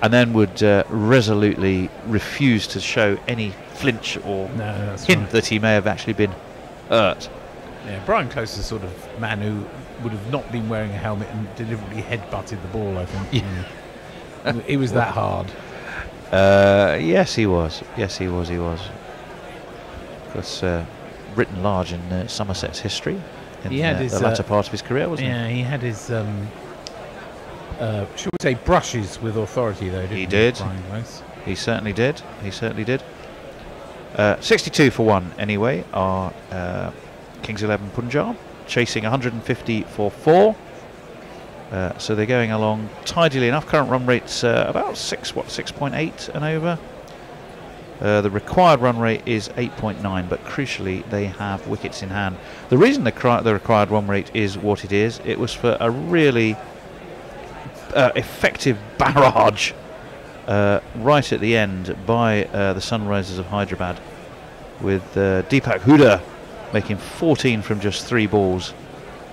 and then would resolutely refuse to show any flinch or hint that he may have actually been hurt. Yeah, Brian Close is the sort of man who would have not been wearing a helmet and deliberately head-butted the ball, I think. Yeah. He was that hard. Yes, he was. Yes, he was. Because written large in Somerset's history in the latter part of his career, wasn't he? Yeah, he had his, should we say, brushes with authority, though, didn't he? He did. Brian Close. He certainly did. He certainly did. 62 for 1, anyway, are Kings 11 Punjab, chasing 150 for 4. So they're going along tidily enough. Current run rate's about 6.8 and over. The required run rate is 8.9, but crucially they have wickets in hand. The reason the required run rate is what it is, it was for a really effective barrage right at the end by the Sunrisers of Hyderabad, with Deepak Hooda making 14 from just 3 balls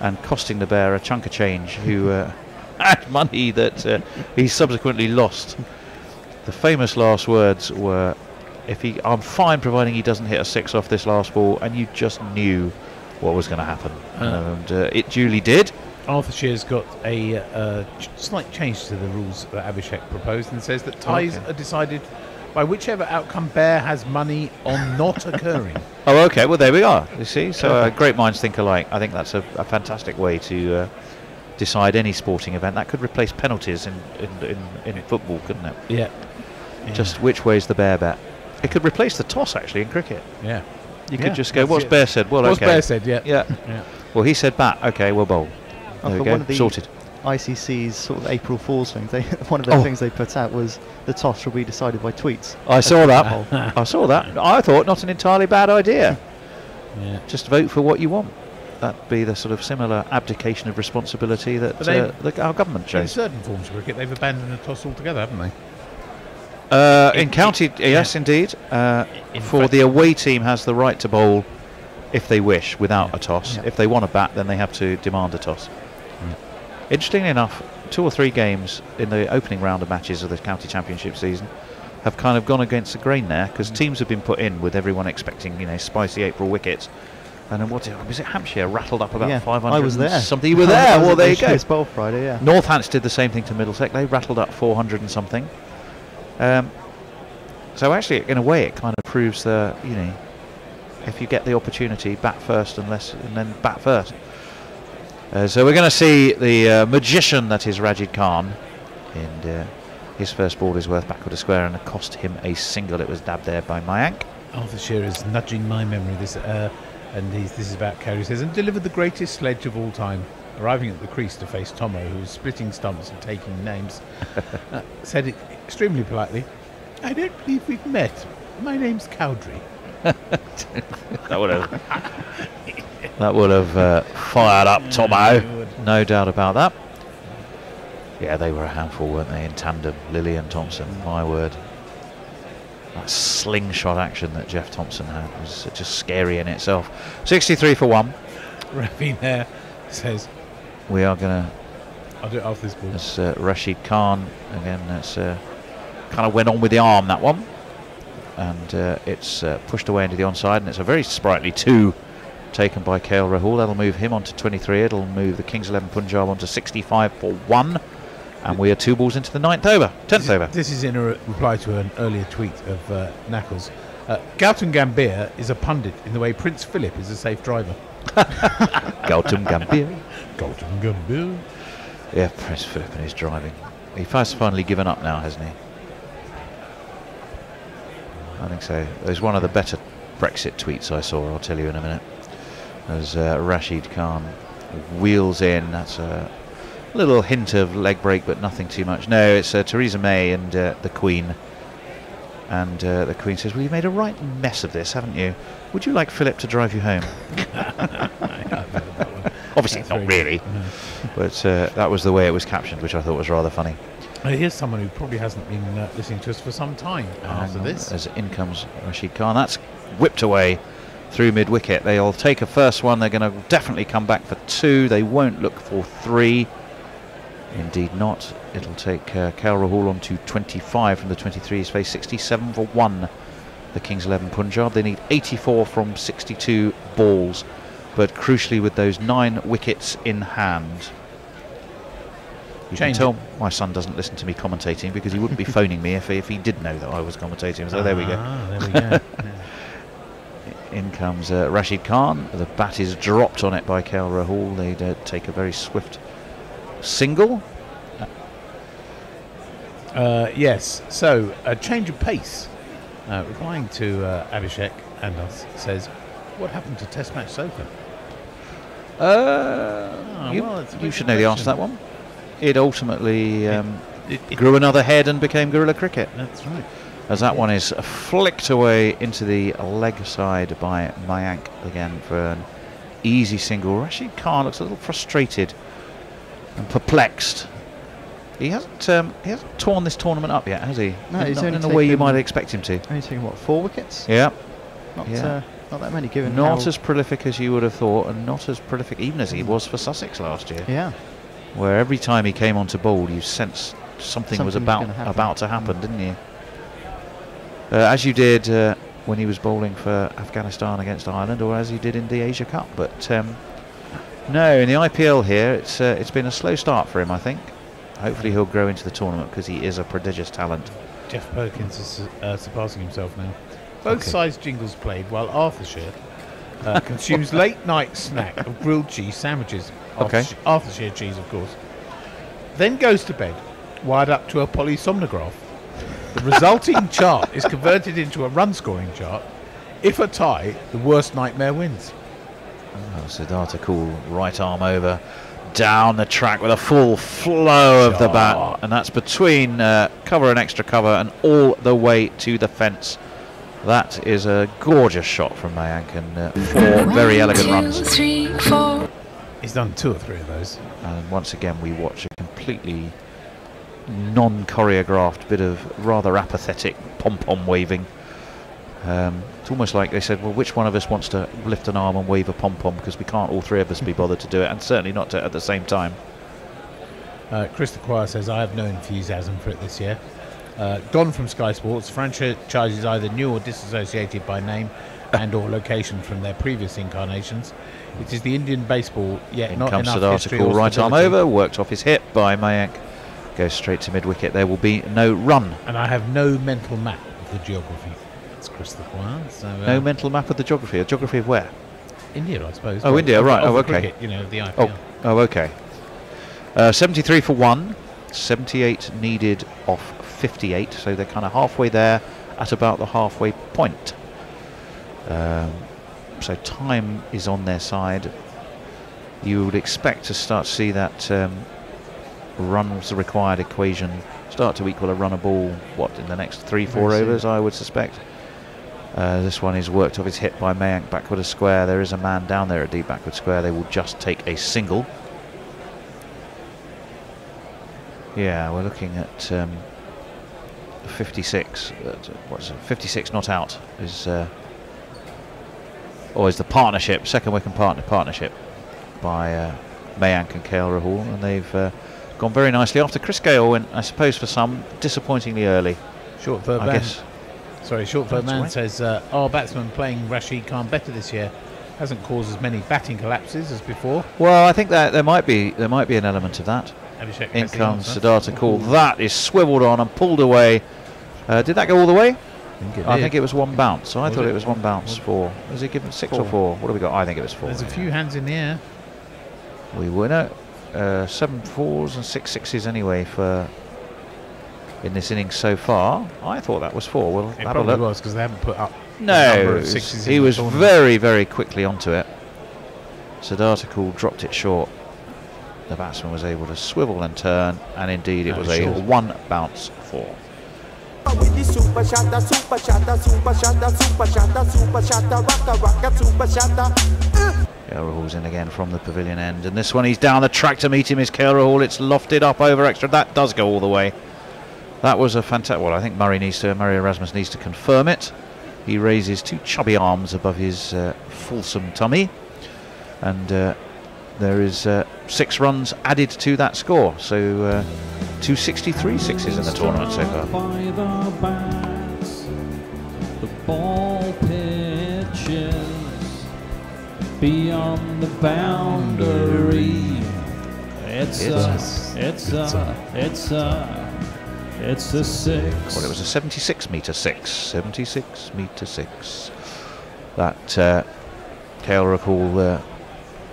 and costing the Bear a chunk of change, who had money that he subsequently lost. The famous last words were, I'm fine providing he doesn't hit a 6 off this last ball, and you just knew what was going to happen, and it duly did. Arthur Shear's got a slight change to the rules that Abhishek proposed, and says that ties are decided by whichever outcome Bear has money on not occurring. Oh, okay. Well, there we are. You see, so great minds think alike. I think that's a fantastic way to decide any sporting event. That could replace penalties in football, couldn't it? Yeah. Just which way's the Bear bet? It could replace the toss actually in cricket. Yeah. You could just go, what's Bear said? Well, what's okay. Bear said? Yeah. Yeah. Well, he said bat. Okay, we'll bowl. There we go. One of the Sorted. ICC's sort of April Fool's things. One of the things they put out was the toss will be decided by tweets. I saw that. I saw that. I thought not an entirely bad idea. Yeah. Just vote for what you want. That'd be the sort of similar abdication of responsibility that our government In shows. certain forms of cricket, they've abandoned the toss altogether, haven't they? In county, yes, indeed. For the away team has the right to bowl if they wish without a toss. If they want a bat, then they have to demand a toss. Interestingly enough, 2 or 3 games in the opening round of matches of the county championship season have kind of gone against the grain there, because teams have been put in with everyone expecting, spicy April wickets. And then was it Hampshire rattled up about 500? I was there. Something. You were there. Well, there you go. Bowl Friday, yeah. Northants did the same thing to Middlesex. They rattled up 400 and something. So actually, in a way, it kind of proves that if you get the opportunity, bat first and then bat first. So we're going to see the magician that is Rajid Khan, and his first ball is worth backward a square, and it cost him a single. It was dabbed there by Mayank. Arthur Shear is nudging my memory. This is about Kerry. He says, and delivered the greatest sledge of all time, arriving at the crease to face Tomo, who was splitting stumps and taking names. Said it extremely politely. I don't believe we've met. My name's Cowdrey. That would have fired up Tomo, no doubt about that. Yeah, they were a handful, weren't they, in tandem, Lilly and Thompson, my word. That slingshot action that Jeff Thompson had was just scary in itself. 63 for 1. Ravine there says, we are going to... I'll do it after this ball. That's Rashid Khan, again, that's kind of went on with the arm, that one. And it's pushed away into the onside, and it's a very sprightly 2 taken by KL Rahul. That'll move him on to 23. It'll move the Kings 11 Punjab on to 65 for 1. And we are 2 balls into the 10th over. This is in a reply to an earlier tweet of Knuckles. Gautam Gambhir is a pundit in the way Prince Philip is a safe driver. Gautam Gambhir. Gautam Gambhir. Yeah, Prince Philip and his driving. He has finally given up now, hasn't he? I think so. There's one of the better Brexit tweets I saw, I'll tell you in a minute. As Rashid Khan wheels in. That's a little hint of leg break, but nothing too much. No, it's Theresa May and the Queen. And the Queen says, well, you've made a right mess of this, haven't you? Would you like Philip to drive you home? Obviously not really. No. But that was the way it was captioned, which I thought was rather funny. Here's someone who probably hasn't been listening to us for some time after this. As in comes Rashid Khan. That's whipped away through mid-wicket. They'll take a first one. They're going to definitely come back for 2. They won't look for 3. Indeed not. It'll take KL Rahul on to 25 from the 23. He's faced 67 for 1. The Kings 11 Punjab. They need 84 from 62 balls. But crucially, with those 9 wickets in hand. You can tell my son doesn't listen to me commentating, because he wouldn't be phoning me if he did know that I was commentating. So there we go. There we go. In comes Rashid Khan. The bat is dropped on it by KL Rahul. They'd take a very swift single. Yes. So a change of pace. Replying to Abhishek and us, says, "What happened to Test Match Sofa?" You should know the answer to that one. It ultimately grew another head and became Guerilla Cricket. That's right. As that one is flicked away into the leg side by Mayank again for an easy single. Rashid Khan looks a little frustrated and perplexed. He hasn't torn this tournament up yet, has he? No, he's only in the way you might expect him to. Only taken, what, 4 wickets? Yeah. Not that many, given Not as prolific as you would have thought, and not as prolific even as he was for Sussex last year. Yeah. Where every time he came onto bowl, you sensed something was about to happen, didn't you? as you did when he was bowling for Afghanistan against Ireland, or as he did in the Asia Cup. But no, in the IPL here, it's been a slow start for him, I think. Hopefully he'll grow into the tournament because he is a prodigious talent. Jeff Perkins is surpassing himself now. Both sides jingles played while Arthurshire consumes late night snack of grilled cheese sandwiches. Arthurshire cheese, of course. Then goes to bed, wired up to a polysomnograph. The resulting chart is converted into a run scoring chart. If a tie, the worst nightmare wins. Oh, Siddhartha Kool, right arm over, down the track with a full flow of the bat, and that's between cover and extra cover and all the way to the fence. That is a gorgeous shot from Mayank, and 4 very elegant runs. 1, 2, 3, 4. He's done 2 or 3 of those. And once again we watch a completely non-choreographed bit of rather apathetic pom-pom waving. It's almost like they said, well, which one of us wants to lift an arm and wave a pom-pom, because we can't all 3 of us be bothered to do it, and certainly not at the same time. Chris the Choir says, I have no enthusiasm for it this year. Gone from Sky Sports, franchises either new or disassociated by name and or location from their previous incarnations. It is the Indian baseball, yet In not comes enough Siddhartha history Kool, or right arm stability. over, worked off his hip by Mayank, goes straight to mid-wicket. There will be no run. And I have no mental map of the geography. That's Chris the Choir. So, No mental map of the geography. A geography of where? India, I suppose. Oh, India, right. Of Oh, the okay. cricket, you know, the IPL. Oh, okay. 73 for 1, 78 needed off 58, so they're kind of halfway there at about the halfway point. So time is on their side. You would expect to start to see that runs required equation start to equal a run a ball, what, in the next 3-4 overs, I would suspect. This one is worked off his hit by Mayank backward a square. There is a man down there at deep backward square. They will just take a single. Yeah, we're looking at 56. What's it? 56 not out is the partnership, second wicket partnership by Mayank and KL Rahul, and they've gone very nicely after Chris Gale went, I suppose, for some disappointingly early. Short third I man. guess. Sorry, short third That's man right. says our batsman playing Rashid Khan better this year hasn't caused as many batting collapses as before. Well, I think that there might be an element of that. Abhishek In has the comes answer. Siddhartha Kool. That is swiveled on and pulled away. Did that go all the way? I think it was 1 bounce. So I thought it was 1 bounce. 4. Was it given 6 or 4? What have we got? I think it was 4. There's a few hands in the air. We were no 7 4s and 6 6s anyway for in this innings so far. I thought that was 4. Well, It have a probably look. was because they haven't put up the number No, of sixes in he the was tournament. very, very quickly onto it. Siddhartha Kool dropped it short. The batsman was able to swivel and turn, and indeed it That was was a short. 1 bounce 4. With the super shatter, super shatter, super shatter, super shatter, super shatter, rocka, rocka, super shatter. KL Rahul's in again from the pavilion end, and this one he's down the track to meet him is KL Rahul. It's lofted up over extra. That does go all the way. That was a fantastic. Well, I think Murray Erasmus needs to confirm it. He raises 2 chubby arms above his fulsome tummy, and there is 6 runs added to that score. So 263 sixes in the tournament so far. By the bats, the ball pitches beyond the boundary. It's a 6. Well, it was a 76 metre 6. 76 metre 6. That KL Rahul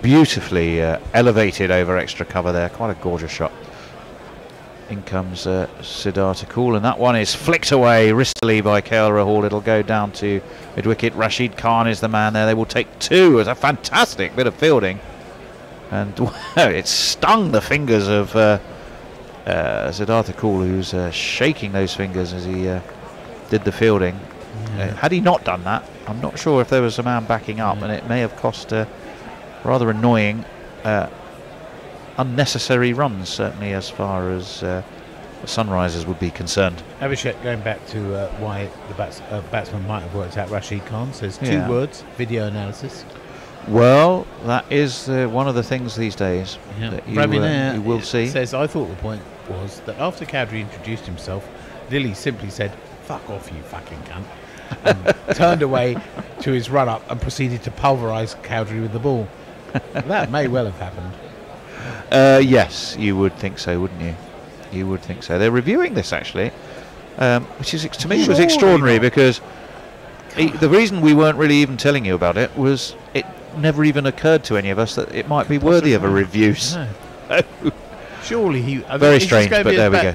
beautifully elevated over extra cover there. Quite a gorgeous shot. In comes Siddhartha Kool, and that one is flicked away wristily by KL Rahul. It'll go down to mid-wicket. Rashid Khan is the man there. They will take 2. It's a fantastic bit of fielding. And it stung the fingers of Siddhartha Kool, who's shaking those fingers as he did the fielding. Had he not done that, I'm not sure if there was a man backing up, and it may have cost rather annoying unnecessary runs, certainly as far as the Sunrisers would be concerned. Abhishek, going back to why the batsman might have worked out Rashid Khan, says 2 words: video analysis. Well, that is one of the things these days that you will see. Says, I thought the point was that after Cowdrey introduced himself, Lilly simply said "Fuck off, you fucking cunt," and turned away to his run-up and proceeded to pulverise Cowdery with the ball. That may well have happened. Yes, you would think so, wouldn't you? You would think so. They're reviewing this, actually, which is, to me, was extraordinary because the reason we weren't really even telling you about it was it never even occurred to any of us that it might be worthy of a review. No. Surely he... Very strange, but there we go.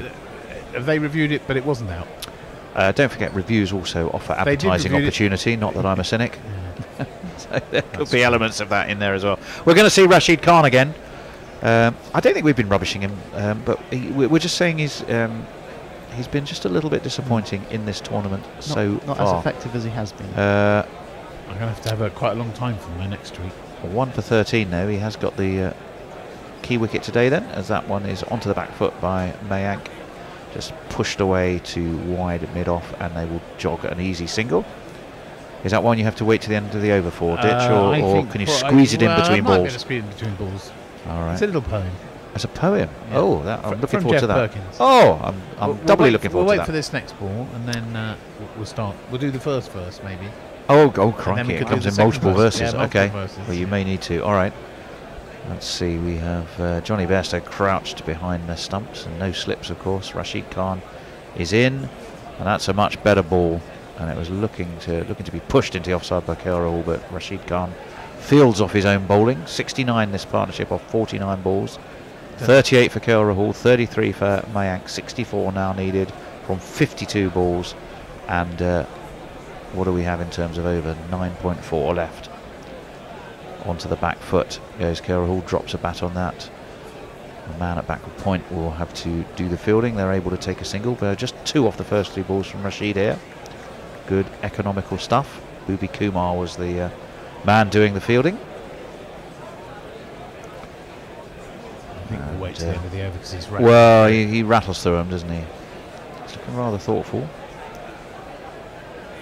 Have they reviewed it, but it wasn't out? Don't forget, reviews also offer advertising opportunity, not that I'm a cynic. So there could be elements of that in there as well. We're going to see Rashid Khan again. I don't think we've been rubbishing him, but we're just saying he's been just a little bit disappointing in this tournament not far. as effective as he has been. I'm going to have quite a long time from there next week. 1 for 13 now. He has got the key wicket today then, as that one is onto the back foot by Mayank. Just pushed away to wide mid-off, and they will jog an easy single. Is that one you have to wait to the end of the over for, Ditch, or can you squeeze it in between balls? I might be able to squeeze it in between balls. All right. It's a little poem. It's a poem. Yeah. Oh, I'm looking forward Jeff to that. Perkins. Oh, I'm doubly looking forward to that. We'll wait for this next ball, and then we'll start. We'll do the first maybe. Oh, crikey! It comes in multiple verses. Yeah, okay. multiple verses. Well, you may need to. All right. Let's see. We have Johnny Bairstow crouched behind the stumps, and no slips, of course. Rashid Khan is in, and that's a much better ball. And it was looking to be pushed into the offside by KL Rahul, but Rashid Khan fields off his own bowling. 69 this partnership off 49 balls. 38 for KL Rahul, 33 for Mayank, 64 now needed from 52 balls. And what do we have in terms of over? 9.4 left. Onto the back foot goes KL Rahul, drops a bat on that. The man at backward point will have to do the fielding. They're able to take a single, but just 2 off the first 3 balls from Rashid here. Good economical stuff. Bhubi Kumar was the man doing the fielding. I think we'll wait to the end of the over because he's rattling. Well, he rattles through them, doesn't he? He's looking rather thoughtful.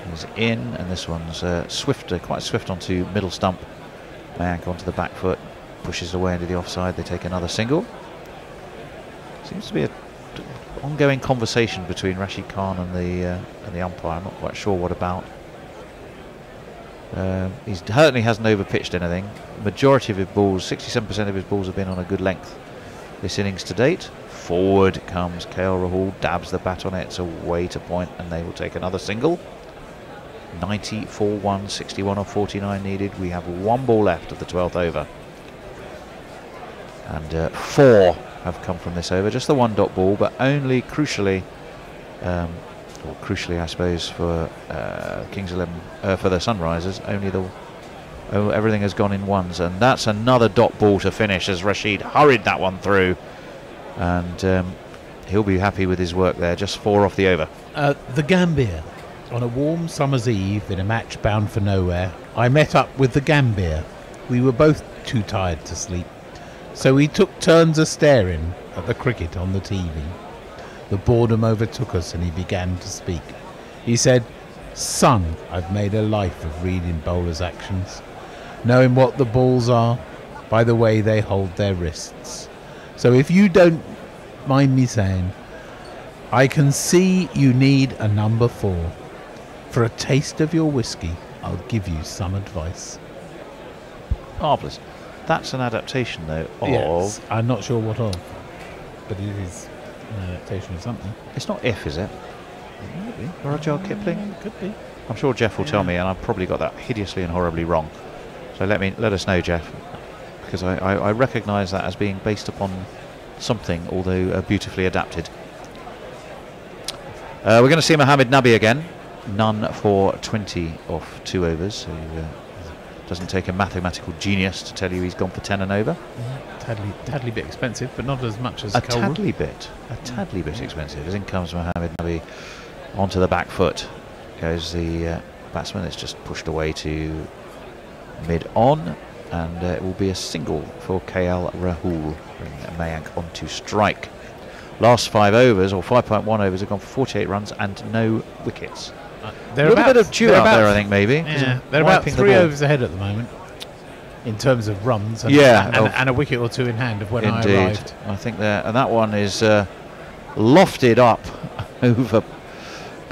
He's in, and this one's quite swift onto middle stump. Mayank onto the back foot, pushes away into the offside. They take another single. Seems to be an ongoing conversation between Rashid Khan and the umpire. I'm not quite sure what about. He certainly hasn't overpitched anything. Majority of his balls, 67% of his balls, have been on a good length this innings to date. Forward comes KL Rahul, dabs the bat on it. It's away to point, and they will take another single. 90 for 1, 61 of 49 needed. We have 1 ball left of the 12th over, and 4 have come from this over. Just the 1 dot ball, but only crucially, I suppose, for Kings 11 for the Sunrisers, everything has gone in ones, and that's another dot ball to finish as Rashid hurried that one through, and he'll be happy with his work there. Just 4 off the over. The Gambier. On a warm summer's eve, in a match bound for nowhere, I met up with the Gambier. We were both too tired to sleep, so we took turns of staring at the cricket on the TV. The boredom overtook us, and he began to speak. He said, "Son, I've made a life of reading bowlers' actions, knowing what the balls are by the way they hold their wrists. So if you don't mind me saying, I can see you need a number 4. For a taste of your whiskey, I'll give you some advice." Marvellous. That's an adaptation, though, of... Yes, I'm not sure what of, but it is an adaptation of something. It's not If, is it? Maybe. Rudyard Kipling? Could be. I'm sure Jeff will tell me, and I've probably got that hideously and horribly wrong. So let us know, Jeff, because I recognise that as being based upon something, although beautifully adapted. We're going to see Mohammed Nabi again. None for 20 off 2 overs. So doesn't take a mathematical genius to tell you he's gone for 10 and over. Yeah, tadly bit expensive, but not as much as a tadly bit expensive. As in comes Mohammed Nabi onto the back foot. Goes the batsman. It's just pushed away to mid on, and it will be a single for KL Rahul. Bring Mayank onto strike. Last 5 overs, or 5.1 overs, have gone for 48 runs and no wickets. A little bit of dew out there, I think, maybe. Yeah, they're about 3 overs ahead at the moment in terms of runs, and, and a wicket or 2 in hand of when I arrived. I think and that one is lofted up over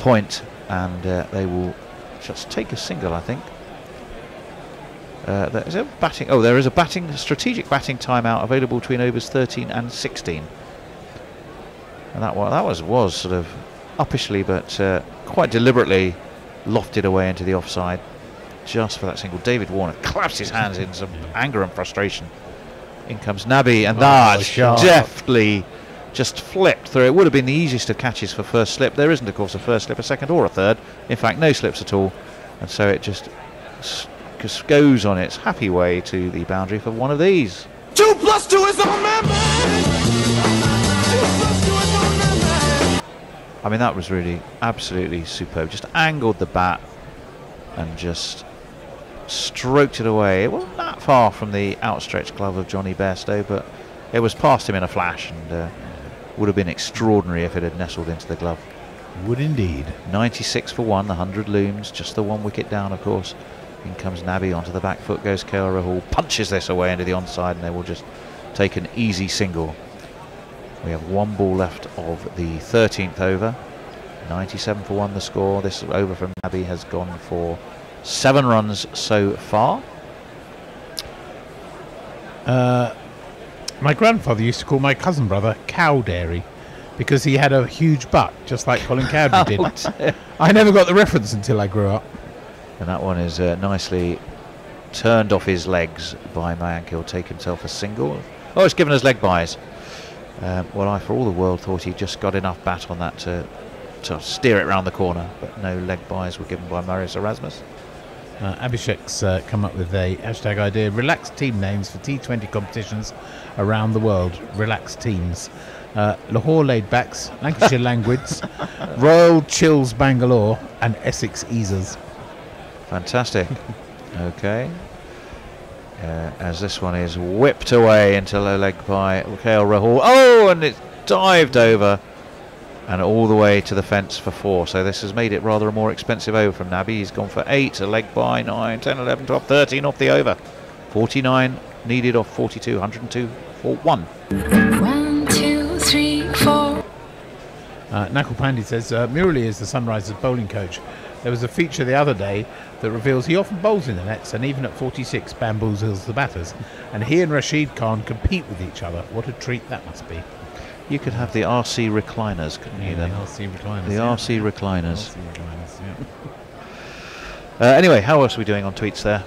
point, and they will just take a single, I think. There is a batting. Oh, there is a strategic batting timeout available between overs 13 and 16, and that was sort of uppishly, but quite deliberately lofted away into the offside, just for that single. David Warner claps his hands in some anger and frustration. In comes Nabi, and that deftly just flipped through. It would have been the easiest of catches for first slip. There isn't, of course, a first slip, a second or a third. In fact, no slips at all, and so it just goes on its happy way to the boundary for one of these. 2 + 2 is a man. I mean, that was really absolutely superb. Just angled the bat and just stroked it away. It wasn't that far from the outstretched glove of Johnny Bairstow, but it was past him in a flash, and would have been extraordinary if it had nestled into the glove. Would indeed. 96 for 1, the 100 looms, just the 1 wicket down, of course. In comes Nabi, onto the back foot goes KL Rahul, punches this away into the onside, and they will just take an easy single. We have 1 ball left of the 13th over. 97 for 1 the score. This over from Nabi has gone for 7 runs so far. My grandfather used to call my cousin brother Cow Dairy because he had a huge butt, just like Colin Cowdery did. I never got the reference until I grew up. And that one is nicely turned off his legs by Mayank. He'll take himself a single. Oh, it's given us leg byes. Well, I, for all the world, thought he just got enough bat on that to steer it round the corner, but no leg byes were given by Marius Erasmus. Abhishek's come up with a hashtag idea: relaxed team names for T20 competitions around the world. Relaxed teams. Lahore Laidbacks, Lancashire Languids, Royal Chills Bangalore, and Essex Easers. Fantastic. Okay. As this one is whipped away into low leg by KL Rahul. Oh, and it dived over and all the way to the fence for 4. So this has made it rather a more expensive over from Nabi. He's gone for 8, a leg by 9, 10, 11, 12, 13 off the over. 49 needed off 42, 102 for 1. 1, 2, 3, 4. Nakul Pandey says Murali is the Sunrisers bowling coach. There was a feature the other day that reveals he often bowls in the nets, and even at 46 bamboozles the batters. And he and Rashid Khan compete with each other. What a treat that must be. You could have the RC recliners, couldn't you then? The RC recliners. The yeah. RC recliners. RC recliners, yeah. Anyway, how else are we doing on tweets there?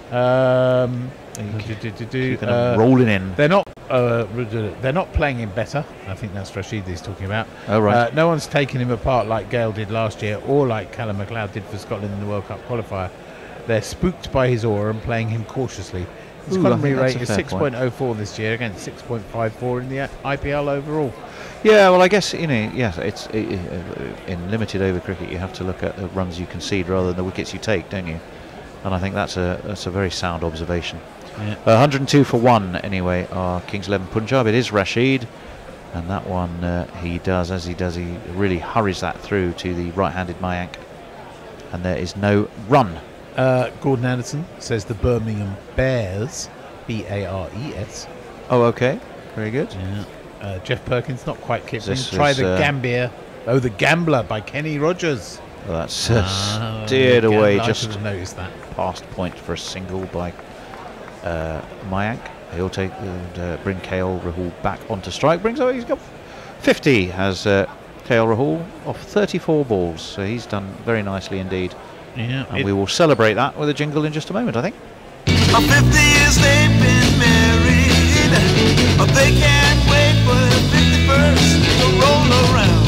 Keeping them rolling in. They're not playing him better. I think that's Rashid he's talking about. Oh, right. No one's taken him apart like Gale did last year, or like Callum McLeod did for Scotland in the World Cup qualifier. They're spooked by his aura and playing him cautiously. His economy rate is 6.04 this year against 6.54 in the IPL overall. Yeah, well, I guess, it's in limited over cricket, you have to look at the runs you concede rather than the wickets you take, don't you? And I think that's a very sound observation. Yeah. 102 for 1, anyway, are Kings 11 Punjab. It is Rashid, and that one he really hurries that through to the right-handed Mayank, and there is no run. Gordon Anderson says the Birmingham Bears, B-A-R-E-S. Oh, okay, very good. Yeah. Jeff Perkins, not quite Kipling. This Try is, the Gambia. Oh, the Gambler by Kenny Rogers. Well, that's steered away, just noticed that. Past point for a single by Mayank. He'll take bring KL Rahul back onto strike. He's got 50, has KL Rahul off 34 balls. So he's done very nicely indeed. Yeah, and we will celebrate that with a jingle in just a moment, I think. 50 years they've been married, but they can't wait for the 51st to roll around.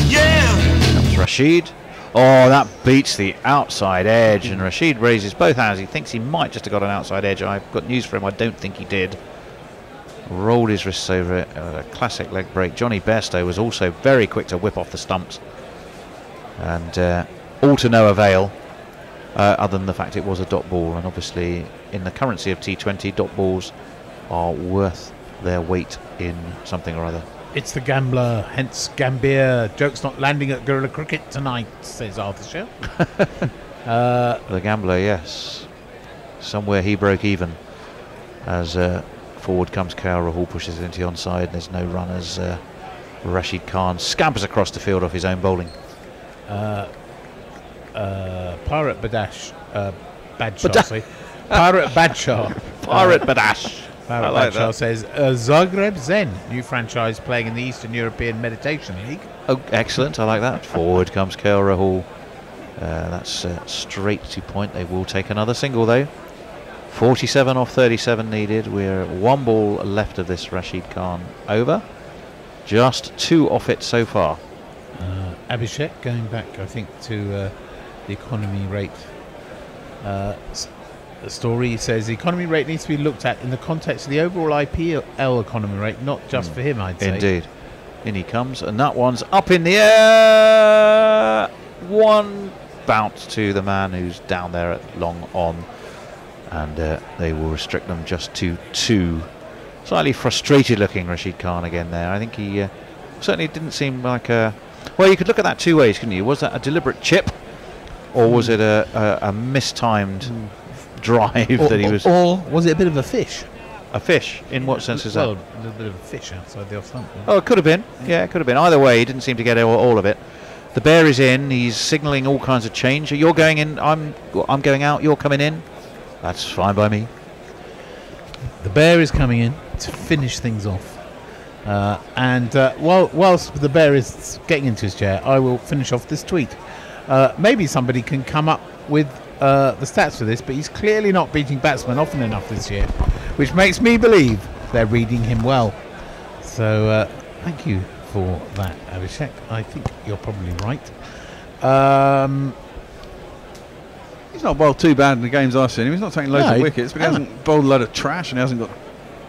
Yeah. Comes Rashid. Oh, that beats the outside edge, and Rashid raises both hands. He thinks he might just have got an outside edge. I've got news for him. I don't think he did. Rolled his wrists over it. A classic leg break. Johnny Bairstow was also very quick to whip off the stumps, and all to no avail, other than the fact it was a dot ball. And obviously, in the currency of T20, dot balls are worth their weight in something or other. It's the Gambler, hence Gambia. Joke's not landing at Guerilla Cricket tonight, says Arthur Shell. The Gambler, yes. Somewhere he broke even. As forward comes KL Rahul, pushes it into the onside. There's no runners. Rashid Khan scampers across the field off his own bowling. Pirate Badash, Badshaw, sorry. Pirate Badshaw. Pirate Badash. Pirate like Badshaw that. says, Zagreb Zen, new franchise playing in the Eastern European Meditation League. Oh, excellent. I like that. Forward comes Kale Rahul. That's straight to point. They will take another single, though. 47 off 37 needed. We're 1 ball left of this Rashid Khan over. Just 2 off it so far. Abhishek going back, I think, to the economy rate story. Says the economy rate needs to be looked at in the context of the overall IPL economy rate, not just for him, I'd say. Indeed. In he comes, and that one's up in the air. 1 bounce to the man who's down there at long on, and they will restrict them just to 2. Slightly frustrated looking Rashid Khan again there. I think he certainly didn't seem like a... Well, you could look at that 2 ways, couldn't you? Was that a deliberate chip, or was it a mistimed drive that he was... Or was it a bit of a fish? A fish? In what sense is that? Well, a little bit of a fish outside the off stump. Oh, it could have been. Yeah, it could have been. Either way, he didn't seem to get all of it. The bear is in. He's signalling all kinds of change. You're going in. I'm going out. You're coming in. That's fine by me. The bear is coming in to finish things off. Whilst the bear is getting into his chair, I will finish off this tweet. Maybe somebody can come up with the stats for this, but he's clearly not beating batsmen often enough this year, which makes me believe they're reading him well. So thank you for that, Abhishek. I think you're probably right. He's not bowled too bad in the games I've seen him. He's not taking loads of wickets, but he hasn't bowled a load of trash, and he hasn't got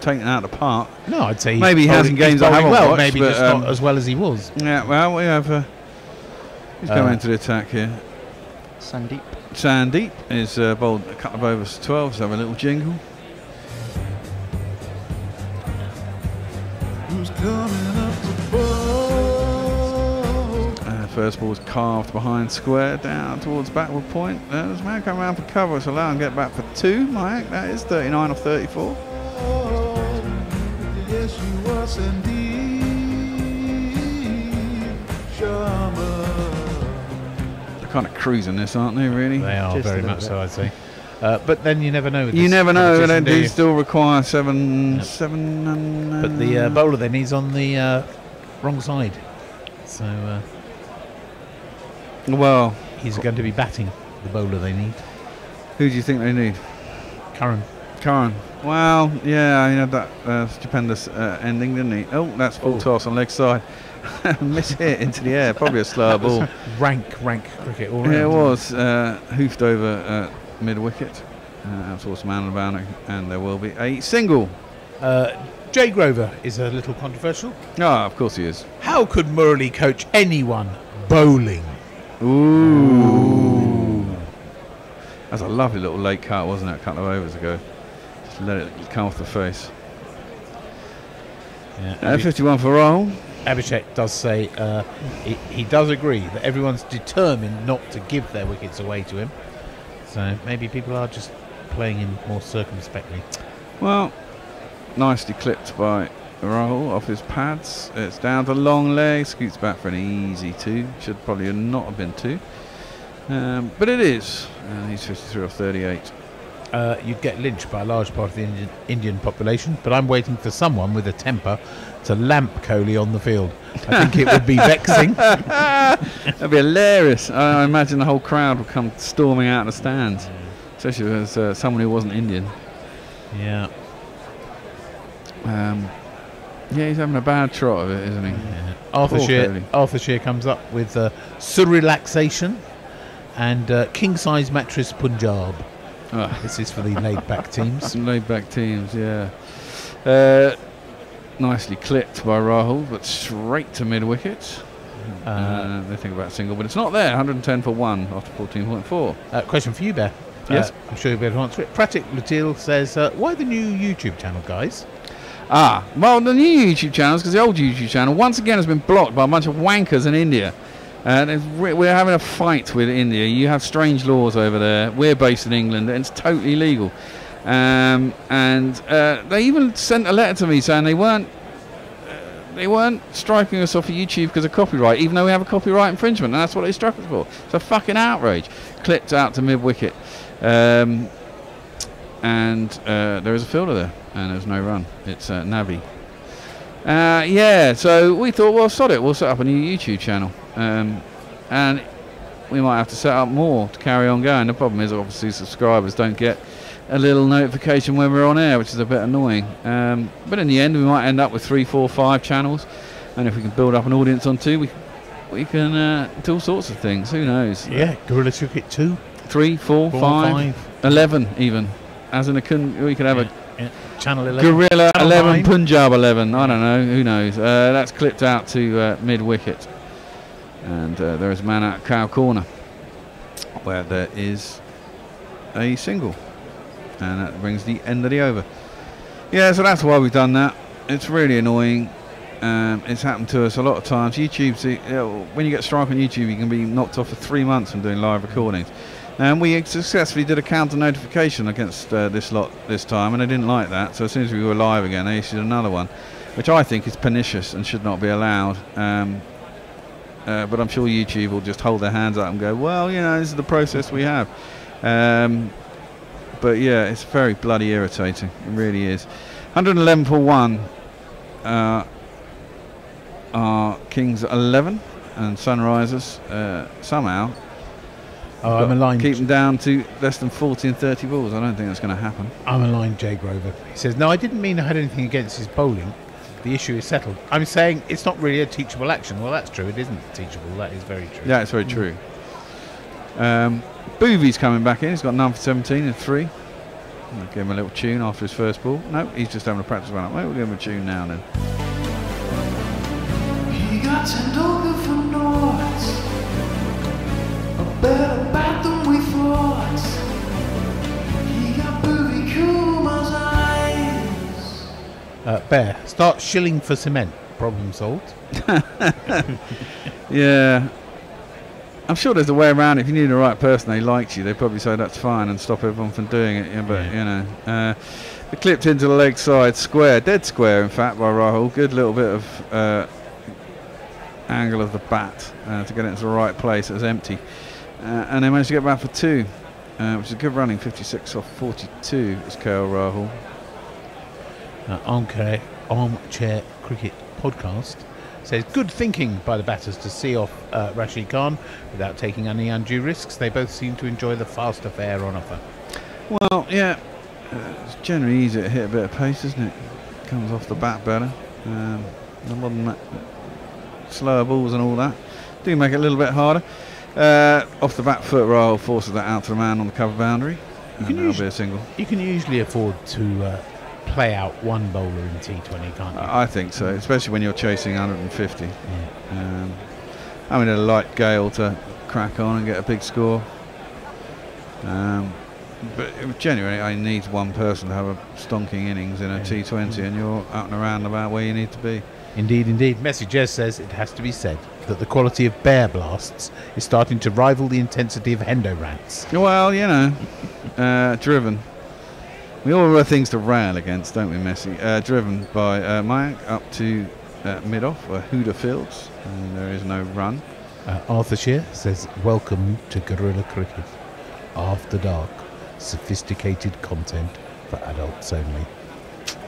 taken out of the park. No, I'd say maybe he has in games I haven't watched, maybe but, just not as well as he was. Yeah, well, we have... He's going into the attack here. Sandeep is bowled a couple of overs to 12, so have a little jingle. Who's coming up to bowl? First ball's carved behind square, down towards backward point. There's a man coming around for cover, so allow him to get back for 2, Mike. That is 39 off 34. Yes, you was indeed. They're kind of cruising this, aren't they, really? They are, very much so, I'd say. But then you never know. With you never know. They do you? still require 7. Yep. 7 and... But the bowler then he's on the wrong side. So... well... he's going to be batting, the bowler they need. Who do you think they need? Curran. Well, yeah, he had that stupendous ending, didn't he? Oh, that's full toss on leg side. Miss hit into the air, probably a slower ball. Rank cricket all round. Yeah, it was. Hoofed over mid wicket. Towards man on the boundary, and there will be a single. Jay Grover is a little controversial. Ah, of course he is. How could Murali coach anyone bowling? Ooh. That's a lovely little late cut, wasn't it, a couple of overs ago? Just let it come off the face. Yeah, 51 for Rahul. Abhishek does say he does agree that everyone's determined not to give their wickets away to him. So maybe people are just playing him more circumspectly. Well, nicely clipped by Rahul off his pads. It's down to long leg, scoots back for an easy 2. Should probably not have been 2. But it is. He's 53 off 38. You'd get lynched by a large part of the Indian population, but I'm waiting for someone with a temper to lamp Kohli on the field. I think it would be vexing. That'd be hilarious. I imagine the whole crowd would come storming out of the stands, especially as someone who wasn't Indian. Yeah. Yeah, he's having a bad trot of it, isn't he? Yeah. Arthur Shear comes up with Surrelaxation and King Size Mattress Punjab. This is for the laid-back teams. Laid-back teams, yeah. Nicely clipped by Rahul, but straight to mid-wicket. They think about single, but it's not there. 110 for 1 after 14.4. Question for you, Bear. Yes. I'm sure you'll be able to answer it. Pratik Lutil says, why the new YouTube channel, guys? Well, the new YouTube channel is because the old YouTube channel once again has been blocked by a bunch of wankers in India. We're having a fight with India. You have strange laws over there. We're based in England, and it's totally legal. And they even sent a letter to me saying they weren't they weren't striking us off of YouTube because of copyright, even though we have a copyright infringement, and that's what they struck us for. It's a fucking outrage. Clipped out to mid-wicket. And there is a fielder there, and there's no run. It's Navi. Yeah, so we thought, well, sod it, we'll set up a new YouTube channel. And we might have to set up more to carry on going. The problem is, obviously, subscribers don't get a little notification when we're on air, which is a bit annoying. But in the end, we might end up with 3, 4, 5 channels. And if we can build up an audience on 2, we can do all sorts of things. Who knows? Yeah, Guerilla Cricket 2. 3, 4, 5, 11 even. As in we could have a Channel 11. Guerilla Channel 11, 9. Punjab 11. I don't know. Who knows? That's clipped out to mid-wicket. And there is a man at Cow Corner where there is a single. And that brings the end of the over. Yeah, so that's why we've done that. It's really annoying. It's happened to us a lot of times. YouTube, when you get strike on YouTube, you can be knocked off for 3 months from doing live recordings. And we successfully did a counter notification against this lot this time, and they didn't like that. So as soon as we were live again, they issued another one, which I think is pernicious and should not be allowed. But I'm sure YouTube will just hold their hands up and go, well, you know, this is the process we have. But yeah, it's very bloody irritating. It really is. 111 for 1 are Kings 11 and Sunrisers somehow. I'm aligned. Keep them down to less than 40 and 30 balls. I don't think that's going to happen. I'm aligned, Jay Grover. He says, no, I didn't mean I had anything against his bowling. The issue is settled. I'm saying it's not really a teachable action. Well, that's true. It isn't teachable. That is very true. Yeah, it's very true. Boovy's coming back in. He's got 9 for 17 and 3. I'll give him a little tune after his first ball. No, he's just having a practice run up. Maybe we'll give him a tune now then. He got sent over from North, a better bat than we thought. He got Booby Kuma's eyes. Bear, start shilling for cement. Problem solved. Yeah. I'm sure there's a way around it. If you knew the right person, they liked you, they'd probably say that's fine and stop everyone from doing it. Yeah, but, you know. It clipped into the leg side square, dead square, in fact, by Rahul. Good little bit of angle of the bat to get it into the right place. It was empty. And they managed to get back for 2, which is good running. 56 off 42 is KL Rahul. Armchair Cricket Podcast says, good thinking by the batters to see off Rashid Khan without taking any undue risks. They both seem to enjoy the faster fare on offer. Well, yeah, it's generally easier to hit a bit of pace, isn't it? Comes off the bat better. The modern slower balls and all that do make it a little bit harder. Off the back foot, Rahul forces that out to the man on the cover boundary. That'll be a single. You can usually afford to play out one bowler in T20, can't you? I think so, especially when you're chasing 150. Yeah. I mean, a light gale to crack on and get a big score. But genuinely, I need one person to have a stonking innings in a T20, and you're out and around about where you need to be. Indeed, indeed. Messi Jez says it has to be said that the quality of bear blasts is starting to rival the intensity of Hendo rants. Well, you know, driven. We all have things to rail against, don't we, Messi? Driven by Mayank up to mid-off, Huda Fields, and there is no run. Arthur Shear says, welcome to Guerilla Cricket. After dark, sophisticated content for adults only.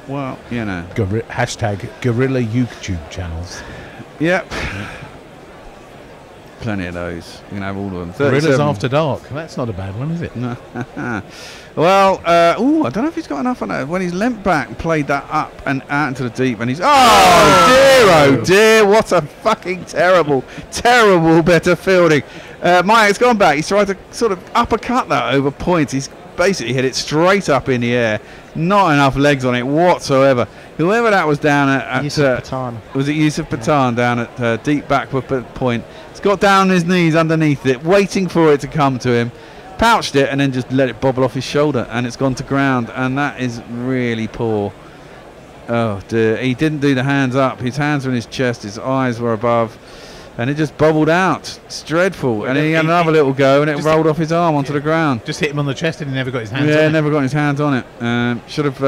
Well, you know. Hashtag Guerilla YouTube channels. Yep. Plenty of those. You can have all of them. Gorillas After Dark. That's not a bad one, is it? No. Well, I don't know if he's got enough on that. When he's leant back and played that up and out into the deep, and he's oh dear, what a fucking terrible bit of fielding. Mayank's gone back. He's tried to sort of uppercut that over points. He's basically hit it straight up in the air. Not enough legs on it whatsoever. Whoever that was down at Yusuf Pathan. Was it Yusuf Pathan down at deep backward point? He's got down on his knees underneath it, waiting for it to come to him. Pouched it and then just let it bobble off his shoulder, and it's gone to ground, and that is really poor. Oh dear, he didn't do the hands up. His hands were in his chest, his eyes were above, and it just bobbled out. It's dreadful. And then he had another little go, and it rolled off his arm onto the ground. Just hit him on the chest, and he never got his hands on it. Yeah, never got his hands on it. Should have.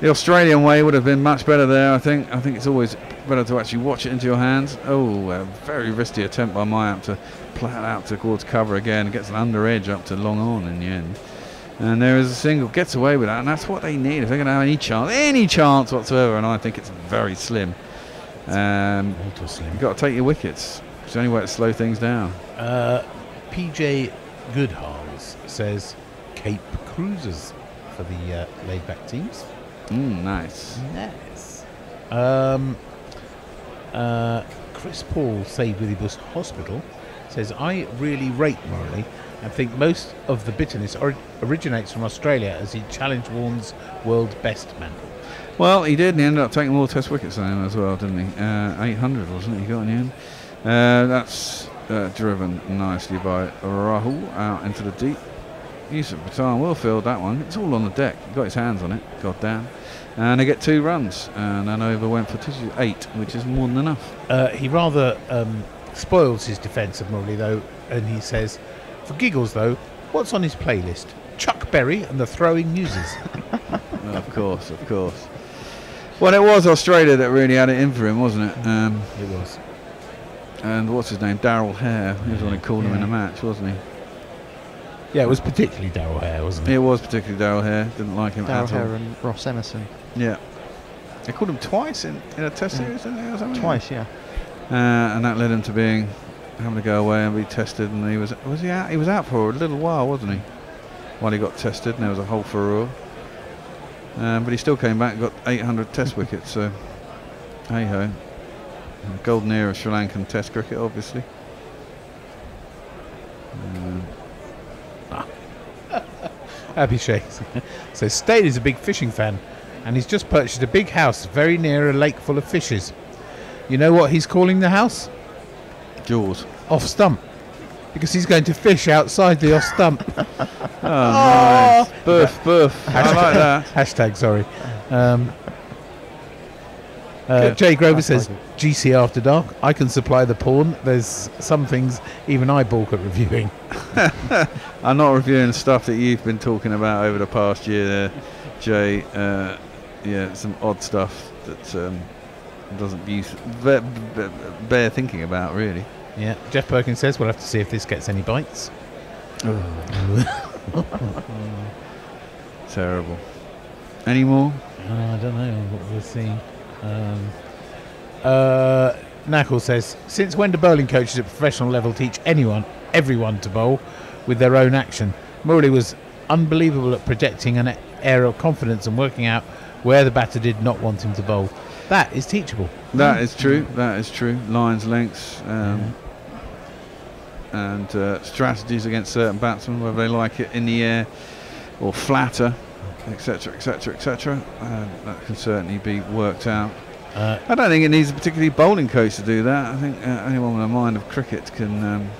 The Australian way would have been much better there. I think it's always better to actually watch it into your hands. Oh, a very risky attempt by Myap to play it out towards cover again. Gets an under edge up to long on in the end. And there is a single, gets away with that, and that's what they need if they're going to have any chance whatsoever, and I think it's very slim. You've got to take your wickets. It's the only way to slow things down. PJ Goodhars says Cape Cruisers for the laid-back teams. Nice. Nice. Chris Paul, Save-Withy-Bus Hospital, says, I really rate Morley and think most of the bitterness originates from Australia as he challenged Warne's world best mantle. Well, he did, and he ended up taking more test wickets than him as well, didn't he? 800, wasn't it, he got in the end? That's driven nicely by Rahul out into the deep. Yusuf Pathan will field that one. It's all on the deck. He got his hands on it, god damn. And they get 2 runs, and an over went for 8, which is more than enough. He rather spoils his defence of Morley, though, and he says, for giggles, though, what's on his playlist? Chuck Berry and the Throwing Muses. Of course, of course. Well, it was Australia that really had it in for him, wasn't it? It was. And what's his name? Darryl Hare. He was the one who called him in the match, wasn't he? Yeah, it was particularly Darryl Hare, wasn't it? It was particularly Darryl Hare. Didn't like him at all. Darryl Hare and Ross Emerson. Yeah. They called him twice in a test series, didn't they? Or something? Twice, yeah. And that led him to having to go away and be tested. And was he out? He was out for a little while, wasn't he? While he got tested, and there was a whole furore. But he still came back and got 800 test wickets. So, hey ho. Golden era of Sri Lankan test cricket, obviously. Abhishek says Stade is a big fishing fan, and he's just purchased a big house very near a lake full of fishes. You know what he's calling the house? Jaws. Off stump, because he's going to fish outside the off stump. Nice. Boof. I like that. Hashtag sorry. Jay Grover says GC After Dark. I can supply the porn. There's some things even I balk at reviewing. I'm not reviewing stuff that you've been talking about over the past year there, Jay. Yeah, some odd stuff that doesn't bear thinking about, really. Yeah, Jeff Perkins says we'll have to see if this gets any bites. Terrible. Any more? I don't know what we'll see. Knackle says, since when do bowling coaches at professional level teach everyone to bowl with their own action? Morley was unbelievable at projecting an air of confidence and working out where the batter did not want him to bowl. That is teachable. That is true. That is true. Lines, lengths, and strategies against certain batsmen, whether they like it in the air or flatter, etc., etc., etc. That can certainly be worked out. I don't think it needs a particularly bowling coach to do that. I think anyone with a mind of cricket can.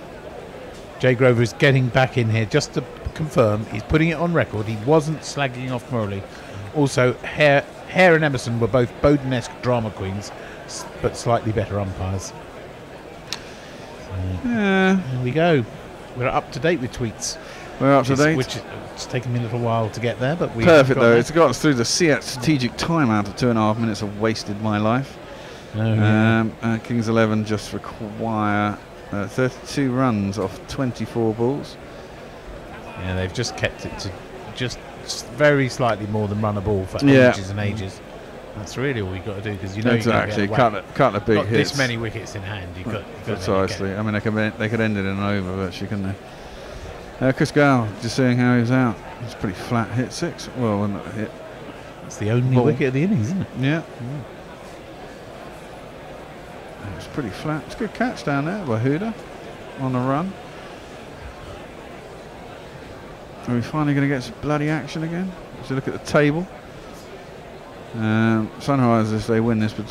Jay Grover is getting back in here just to confirm. He's putting it on record. He wasn't slagging off Morley. Also, Hare and Emerson were both Bowden-esque drama queens, but slightly better umpires. There we go. We're up to date with tweets. We're up to date. Which it's taken me a little while to get there, but we perfect though. It's got us through the strategic timeout of 2.5 minutes of wasted my life. Kings 11 just require 32 runs off 24 balls. Yeah, they've just kept it to just very slightly more than run a ball for ages and ages. That's really all you've got to do, because you know exactly. You're going to cut the big got hits. This many wickets in hand. You've got precisely. I mean, they could end it in an over virtually, couldn't they? Chris Gale, just seeing how he was out. It's pretty flat hit 6. Well, not a hit. It's the only wicket of the innings, isn't it? Yeah. It's pretty flat. It's a good catch down there by Huda on the run. Are we finally going to get some bloody action again? Let's look at the table. Sunrise, if they win this, but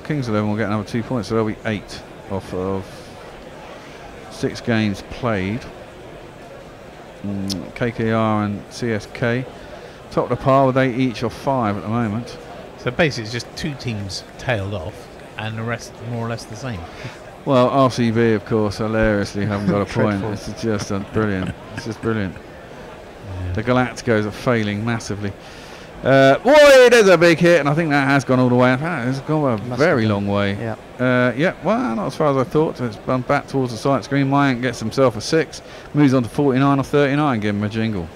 Kings 11 will get another 2 points, so they'll be 8 off of 6 games played. KKR and CSK top of the par with 8 each off 5 at the moment. So basically it's just 2 teams tailed off and the rest more or less the same. Well, RCB of course hilariously haven't got a point. It's just brilliant. It's just brilliant. The Galacticos are failing massively. Boy, there's a big hit, and I think that has gone all the way. It's gone a very long way. Yeah. Well, not as far as I thought. So it's gone back towards the sight screen. Mayank gets himself a 6, moves on to 49 or 39. Give him a jingle.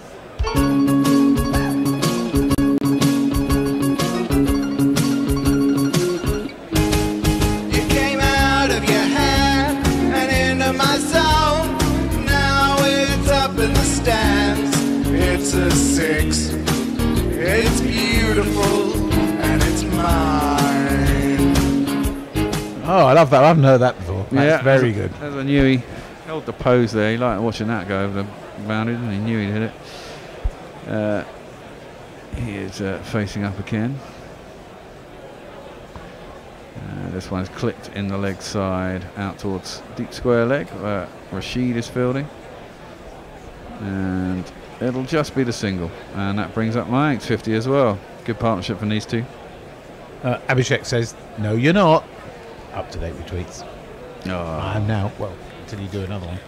You came out of your head and into my zone. Now it's up in the stands. It's a 6. It's beautiful and it's mine. Oh, I love that. I haven't heard that before. That's very good. As I knew he held the pose there. He liked watching that go over the boundary, and he knew he'd hit it. He is facing up again. This one's clipped in the leg side out towards deep square leg. Rashid is fielding. And it'll just be the single. And that brings up Mayank's 50 as well. Good partnership from these two. Abhishek says, no, you're not. Up to date with tweets. Oh. I am now. Well, until you do another one.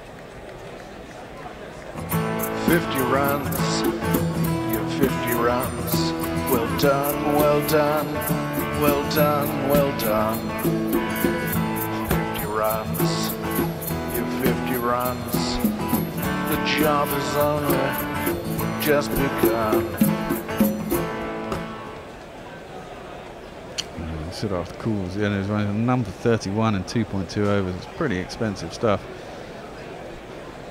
50 runs, your 50 runs. Well done, well done, well done, well done. 50 runs, your 50 runs. The job is only just begun. Siddharth Cools, yeah, there's running number 31 and 2.2 overs. It's pretty expensive stuff.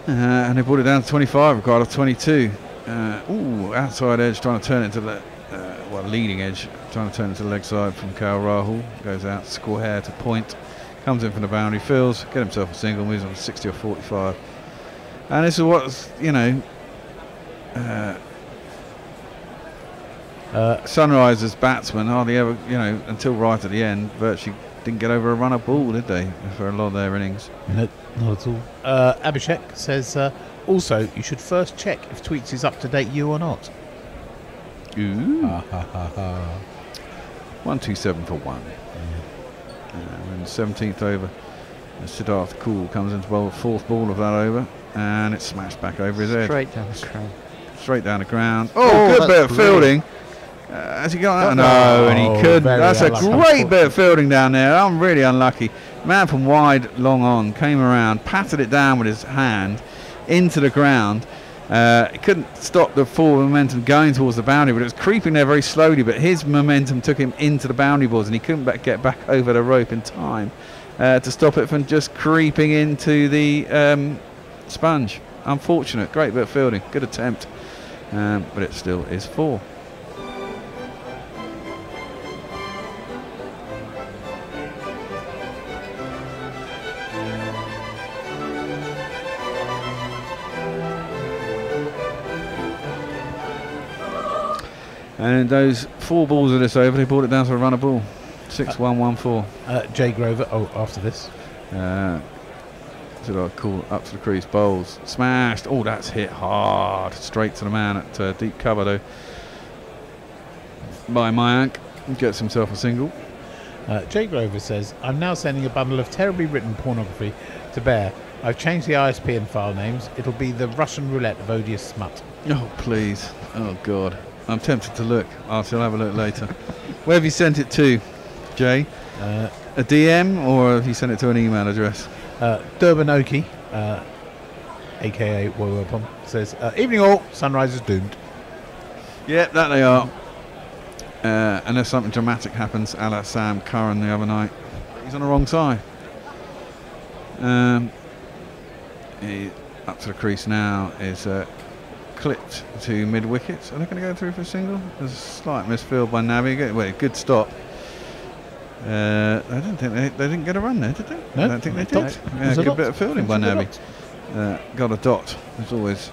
And they brought it down to 25, required of 22. Outside edge, trying to turn it into the leading edge, trying to turn it to the leg side from KL Rahul. Goes out, score hair to point, comes in from the boundary, fields, get himself a single, moves on to 60 or 45. And this is what's, Sunrisers batsmen hardly ever, until right at the end, virtually didn't get over a run of ball, did they, for a lot of their innings? No, not at all. Abhishek says, also, you should first check if Tweets is up to date you or not. Ooh. 127 for 1. In the 17th over, Siddharth Kool comes into bowl, fourth ball of that over, and it's smashed back over his head. Straight down the ground. Straight down the ground. Oh, good bit of fielding. Has he got that? No, and he couldn't. That's a great bit of fielding down there. I'm really unlucky. Man from wide, long on, came around, patted it down with his hand into the ground. He couldn't stop the forward momentum going towards the boundary, but it was creeping there very slowly, but his momentum took him into the boundary boards, and he couldn't get back over the rope in time to stop it from just creeping into the sponge. Unfortunate. Great bit of fielding. Good attempt. But it still is 4. And those 4 balls of this over, they brought it down to a run of ball. 6-1-1-4. Jay Grover, after this. Cool, up to the crease, bowls, smashed. Oh, that's hit hard, straight to the man at deep cover though. By Mayank, gets himself a single. Jay Grover says, I'm now sending a bundle of terribly written pornography to Bear. I've changed the ISP and file names. It'll be the Russian roulette of odious smut. Oh, please. Oh, God. I'm tempted to look. I'll have a look later. Where have you sent it to, Jay? A DM, or have you sent it to an email address? Durbanoki, a.k.a. Wowopom, says, evening all, Sunrise is doomed. Yeah, that they are. Unless something dramatic happens, a la Sam Curran the other night. He's on the wrong side. He, up to the crease now, is clipped to mid-wicket. Are they going to go through for a single? There's a slight misfield by Navi. Well, good stop. I don't think they didn't get a run there, did they? No, I don't think they did. Yeah, good bit of fielding by Navi. Got a dot. It's always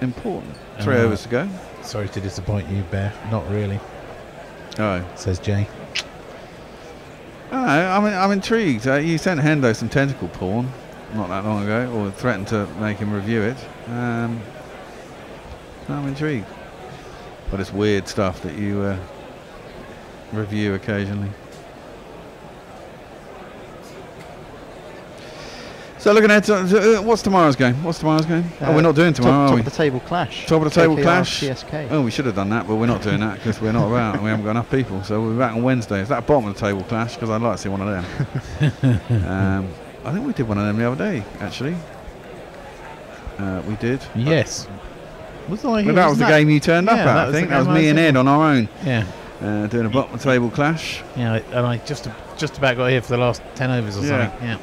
important. 3 overs to go. Sorry to disappoint you, Bear. Not really. Oh, says Jay. I'm intrigued. You sent Hendo some tentacle porn not that long ago, or threatened to make him review it. I'm intrigued. But it's weird stuff that you review occasionally. So looking at what's tomorrow's game? We're not doing tomorrow, top are we? of the table clash. Top of the table KKR, clash. CSK. Oh, we should have done that, but we're not doing that because we're not about and we haven't got enough people. So we'll be back on Wednesday. Is that bottom of the table clash? Because I'd like to see one of them. I think we did one of them the other day, actually. We did. Yes. That was the game you turned up at, I think. That was me and Ed on our own. Yeah. Doing a bottom of the table clash. Yeah, and I just about got here for the last 10 overs or something. Yeah.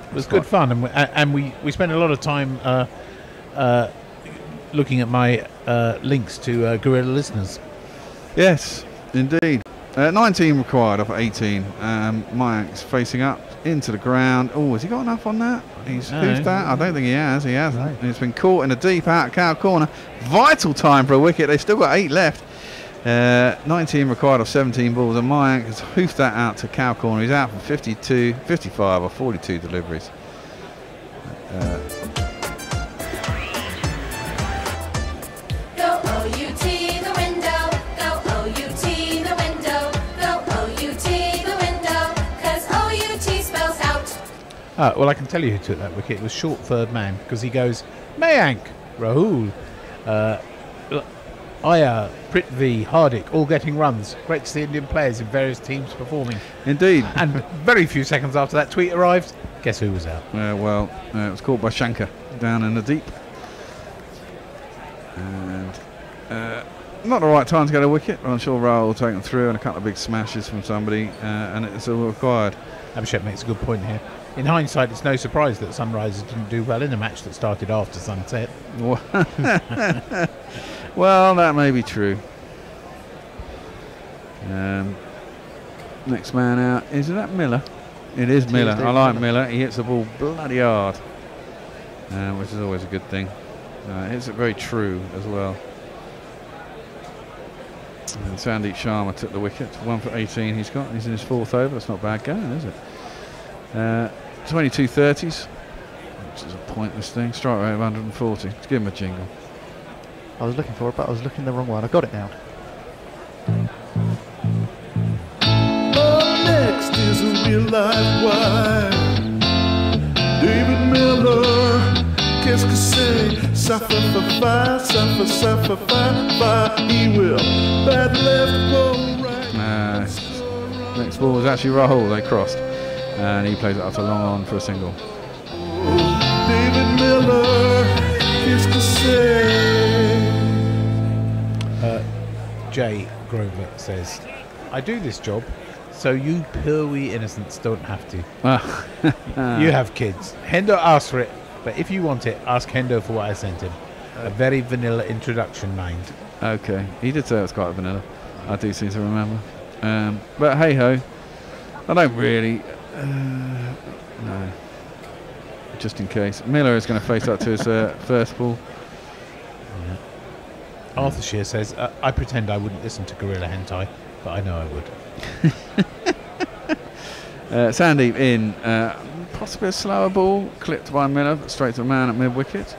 It was good fun, and we spent a lot of time looking at my links to Guerilla listeners. Yes, indeed. 19 required off 18. Mayank's facing up into the ground. Oh, has he got enough on that? Who's that? I don't think he has. He hasn't. He's been caught in a deep out cow corner. Vital time for a wicket. They've still got 8 left. 19 required off 17 balls, and Mayank has hoofed that out to cow corner. He's out for 52, 55 or 42 deliveries. Go OUT the window, go OUT the window, go OUT the window, 'cause OUT spells out. Well, I can tell you who took that wicket. It was short third man, because he goes, Mayank, Rahul, Iyer, Prithvi, Hardik, all getting runs. Great to see Indian players in various teams performing. Indeed. And very few seconds after that tweet arrived, guess who was out? It was caught by Shankar down in the deep. And not the right time to get a wicket, but I'm sure Rahul will take them through, and a couple of big smashes from somebody, and it's all required. Abhishek makes a good point here. In hindsight, it's no surprise that Sunrisers didn't do well in a match that started after sunset. Well, that may be true. Next man out, is that Miller? It is Miller. I like Miller. He hits the ball bloody hard, which is always a good thing. Hits it very true as well. And Sandeep Sharma took the wicket. 1 for 18 he's got. He's in his 4th over. That's not bad going, is it? 22 30s, which is a pointless thing. Strike rate of 140. Let's give him a jingle. I was looking for it, but I was looking the wrong one. I got it now. Up next is a real life wire. David Miller, qu'est-ce que c'est? Suffer for fire, suffer fire. He will bat left, go right. Next ball was actually Rahul. They crossed, and he plays it up to long on for a single. David Miller, qu'est-ce que c'est? Jay Grover says, I do this job so you poor-wee innocents don't have to. You have kids. Hendo asked for it, but if you want it, ask Hendo for what I sent him. A very vanilla introduction, mind. Okay, he did say it was quite vanilla. I do seem to remember. But hey-ho, I don't really... no. Just in case. Miller is going to face up to his first ball. Arthur Shear says, I pretend I wouldn't listen to Guerilla Hentai, but I know I would. Sandeep in, possibly a slower ball, clipped by Miller, but straight to the man at mid-wicket.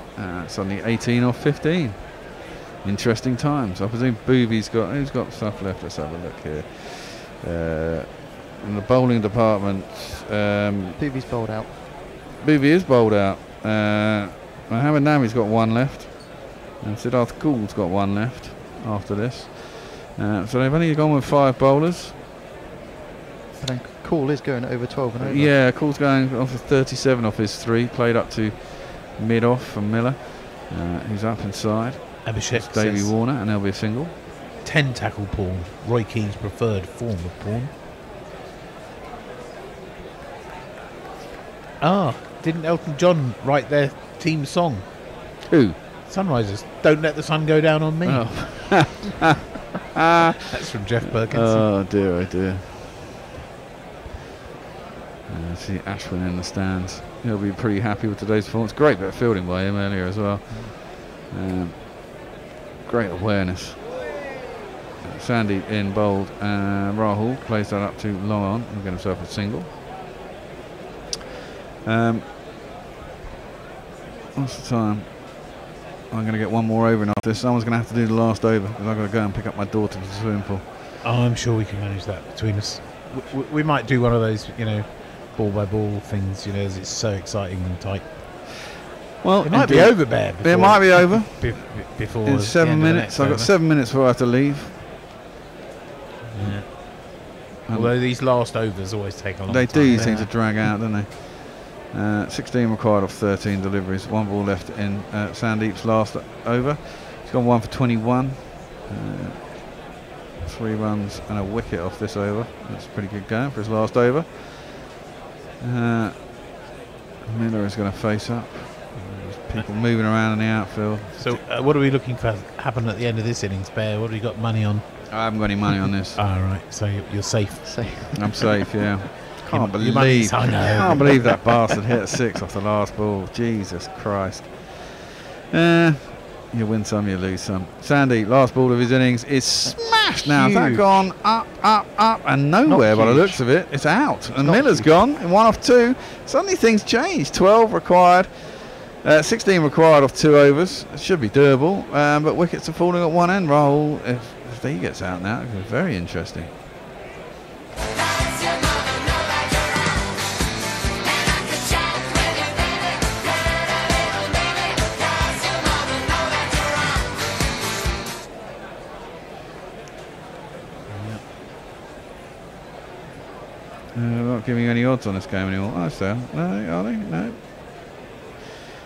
Suddenly 18 off 15. Interesting times. I presume Boovy's got, who's got stuff left? Let's have a look here. In the bowling department, Boovy's bowled out. Boovy is bowled out. Mohammed Nami's got 1 left. And Siddharth Gould's got 1 left after this. So they've only gone with 5 bowlers. But then Cool is going over 12 and over. Yeah, Cool's going off of 37 off his 3. Played up to mid-off from Miller. He's up inside. Abhishek Davey says, Warner, and there'll be a single. 10 tackle porn, Roy Keane's preferred form of porn. Didn't Elton John write their team song? Who? Sunrisers. Don't let the sun go down on me. Oh. That's from Jeff Perkins. Oh dear, oh dear. See Ashwin in the stands. He'll be pretty happy with today's performance. Great bit of fielding by him earlier as well. Great awareness. Sandeep in bowled, and Rahul plays that up to long on. He'll get himself a single. What's the time? I'm going to get 1 more over, and after this, someone's going to have to do the last over because I've got to go and pick up my daughter to the swimming pool. Oh, I'm sure we can manage that between us. We might do one of those, ball by ball things, you know, as it's so exciting and tight. Well, it might be over, Bear. It might be over. Before in 7 minutes. I've got 7 minutes before I have to leave. Yeah. Although these last overs always take a long time. They do seem to drag out, don't they? 16 required off 13 deliveries. 1 ball left in Sandeep's last over. He's gone 1 for 21. 3 runs and a wicket off this over. That's a pretty good going for his last over. Miller is going to face up. There's people moving around in the outfield. So what are we looking for happen at the end of this innings, Bear? What have you got money on? I haven't got any money on this. Right, so you're safe. I'm safe, yeah. Can't Your money's believe, hung over. can't believe that bastard hit a 6 off the last ball. Jesus Christ. You win some, you lose some. Sandy, last ball of his innings is smashed now. Has that gone up, and nowhere by the looks of it? It's out. And Miller's gone in 1 off 2. Suddenly things changed. 12 required. 16 required off 2 overs. It should be doable. But wickets are falling at one end. Rahul, if he gets out now, it could be very interesting. They're not giving you any odds on this game anymore. Oh, so no, are they? No.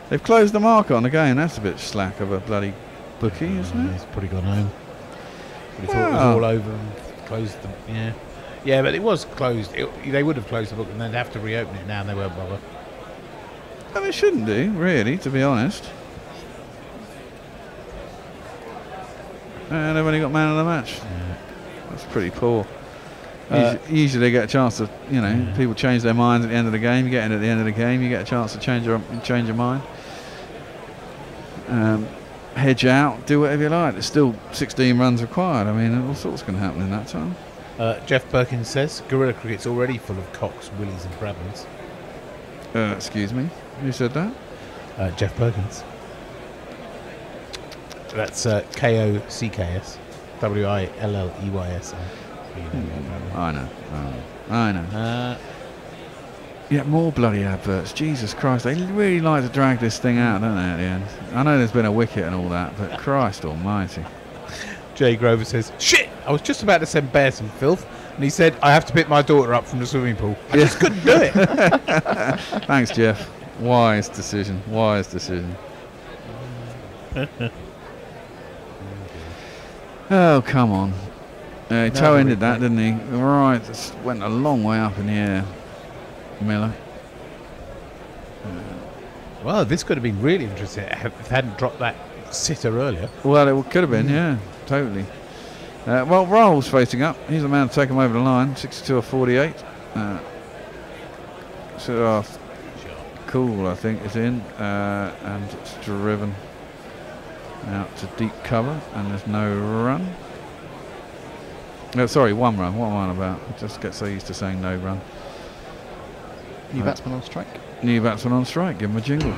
They've closed the market on the game. That's a bit slack of a bloody bookie, isn't it? He's probably gone home. He thought it was all over and closed them. Yeah, yeah, but it was closed. They would have closed the book and they'd have to reopen it now, and they won't bother. Well, they shouldn't do, really, to be honest. And they've only got man of the match. Yeah. That's pretty poor. Usually they get a chance to, you know, people change their minds at the end of the game. You get in at the end of the game, you get a chance to change your mind. Hedge out, do whatever you like. There's still 16 runs required. I mean, all sorts can happen in that time. Jeff Perkins says Guerilla Cricket's already full of Cocks, Willies and Brabhams. Excuse me, who said that? Jeff Perkins. That's KOCKS WILLEYS. I know. Yeah, more bloody adverts. Jesus Christ, they really like to drag this thing out, don't they, at the end? I know there's been a wicket and all that, but Christ almighty. Jay Grover says, shit, I was just about to send Bear some filth, and he said, I have to pick my daughter up from the swimming pool. I just couldn't do it. Thanks, Jeff. Wise decision. Wise decision. Oh, come on. He toe-ended that, didn't he? Right, just went a long way up in the air. Miller. Well, this could have been really interesting if they hadn't dropped that sitter earlier. Well, it could have been, yeah, totally. Well, Rahul's facing up. He's the man to take him over the line. 62 or 48. Cool, I think, is in. And it's driven out to deep cover. And there's no run. No, sorry, 1 run. What am I on about? I just get so used to saying no run. New batsman on strike. New batsman on strike. Give him a jingle.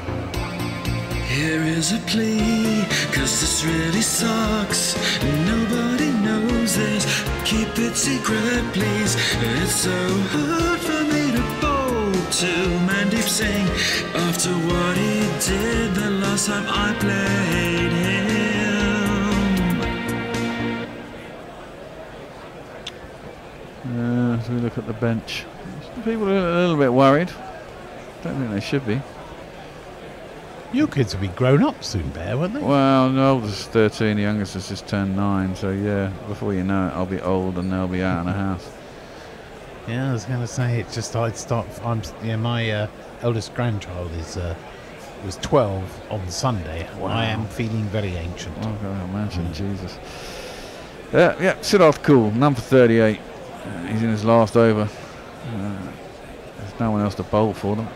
Here is a plea, cause this really sucks. Nobody knows this. Keep it secret, please. It's so hard for me to bowl to Mandeep Singh after what he did the last time I played him. As we look at the bench, people are a little bit worried. Don't think they should be. Your kids will be grown up soon, Bear, won't they? Well, the oldest is 13, the youngest has just turned 9, so yeah, before you know it, I'll be old and they'll be out in the house. Yeah, I was going to say, it just, my eldest grandchild was 12 on Sunday. Wow. I am feeling very ancient. Oh, God, imagine, Jesus. Yeah, Siddharth Cool, number 38. He's in his last over. There's no one else to bowl for them.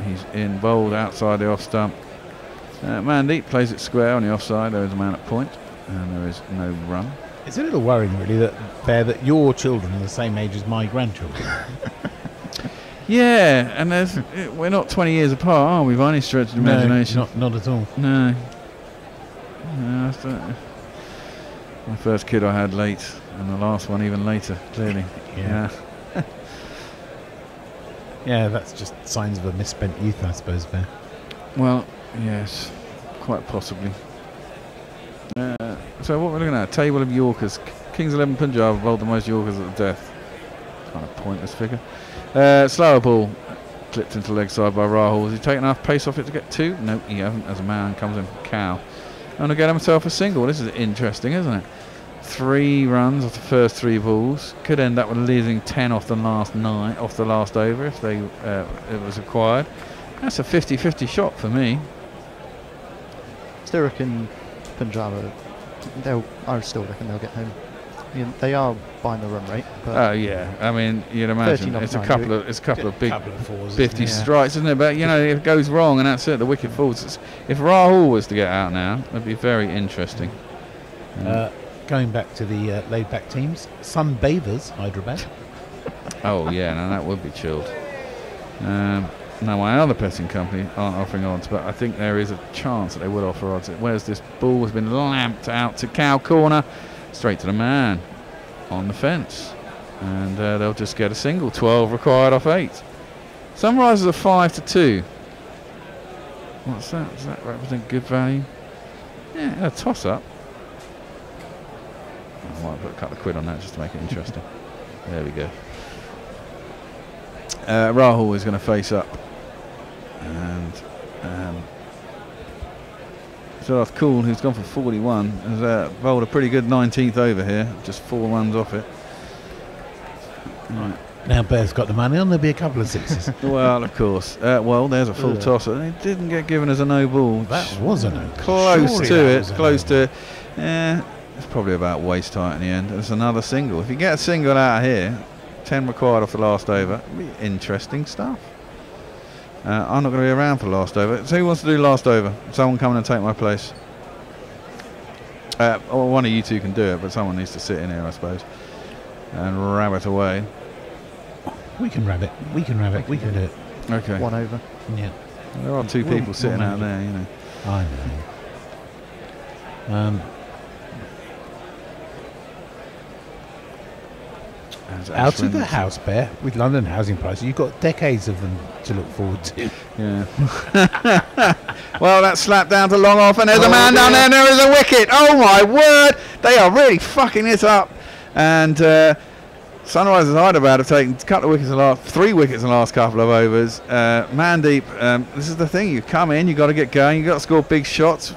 He's in bowled outside the off stump. Mandeep plays it square on the offside. There is a man at point, and there is no run. It's a little worrying, really, that your children are the same age as my grandchildren. Yeah, and we're not 20 years apart, are we? By any stretch of the imagination? Not at all. No. My first kid I had late, and the last one even later. Clearly, yeah. Yeah, that's just signs of a misspent youth, I suppose, Bear. Well, yes, quite possibly. So what we're looking at, table of Yorkers. Kings 11 Punjab have bowled the most Yorkers at the death. Kind of pointless figure. Slower ball, clipped into leg side by Rahul. Has he taken enough pace off it to get 2? No, he hasn't, as a man comes in from Cow. And to get himself a single. This is interesting, isn't it? 3 runs off the first 3 balls. Could end up with losing 10 off the last 9, off the last over if they it was acquired. That's a 50-50 shot for me. Still reckon Punjab, I still reckon they'll get home. They are buying the run rate. Oh yeah, I mean you'd imagine it's a couple of big fours, 50 strikes, isn't it? But you know, if it goes wrong and that's it, the wicket falls. If Rahul was to get out now, it'd be very interesting. Going back to the laid-back teams, Sunbathers, Hyderabad. Oh yeah, now that would be chilled. Now my other betting company aren't offering odds, but I think there is a chance that they would offer odds. Where's this ball has been lamped out to Cow corner, straight to the man on the fence, and they'll just get a single. 12 required off 8. Sunrisers are 5-2. What's that? Does that represent good value? Yeah, a toss up. I might put a couple of quid on that just to make it interesting. There we go. Rahul is going to face up, and Siddharth Kool, who's gone for 41, has bowled a pretty good 19th over here, just 4 runs off it. Right. Now Bear's got the money on, there'll be a couple of 6s. Well, of course. Well, there's a full tosser. It didn't get given as a no ball. That was a no. Close to it. Close to it. It's probably about waist height in the end. There's another single. If you get a single out of here, 10 required off the last over. Interesting stuff. I'm not going to be around for last over. So who wants to do last over? Someone come and take my place. Or one of you two can do it, but someone needs to sit in here, I suppose, and rabbit away. We can rabbit. We can rabbit. We can do it. Okay. 1 over. Yeah. There are 2 people sitting out there, you know. I know. Out of the house, Bear, with London housing prices, you've got decades of them to look forward to. Yeah. Well, that's slapped down to long off, and there's a man down there, and there is a wicket. Oh my word! They are really fucking it up. And Sunrisers Hyderabad have taken a couple of wickets in the last, 3 wickets in the last couple of overs. Mandeep, this is the thing: you come in, you got to get going, you got to score big shots.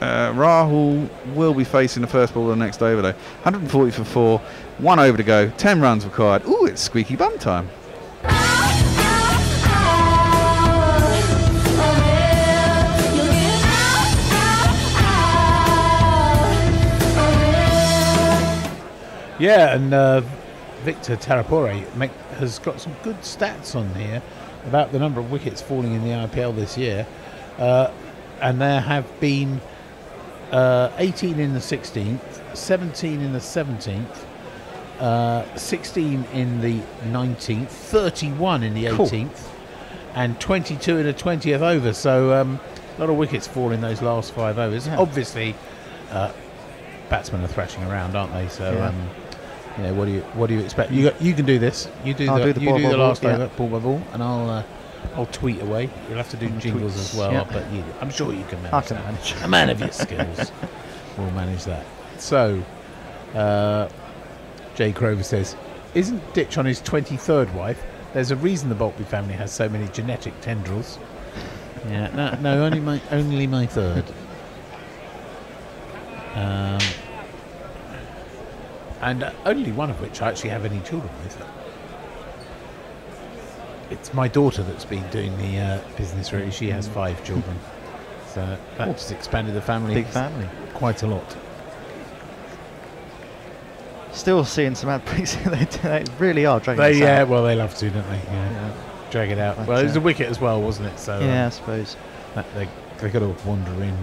Rahul will be facing the first ball of the next over though. 140 for 4, 1 over to go, 10 runs required. Ooh, it's squeaky bum time. Yeah, and Victor Tarapore has got some good stats on here about the number of wickets falling in the IPL this year, and there have been 18 in the 16th, 17 in the 17th, 16 in the 19th, 31 in the 18th, and 22 in the 20th over. So a lot of wickets fall in those last 5 overs. Yeah. Obviously, batsmen are thrashing around, aren't they? So you know, what do you expect? You can do this. You do the last over, ball by ball, and I'll tweet away. You'll have to do jingles as well, but I'm sure you can manage that. A man of your skills will manage that. So, Jay Crover says, isn't Ditch on his 23rd wife? There's a reason the Boltby family has so many genetic tendrils. Yeah, no, only my third. And only one of which I actually have any children with. It's my daughter that's been doing the business really. She has 5 children. So that's expanded the family. Big family. Quite a lot. Still seeing some ad breaks. They really are dragging it out. Well, they love to, don't they? Yeah. Drag it out. Well, it was a wicket as well, wasn't it? So yeah, I suppose. They got to wander in.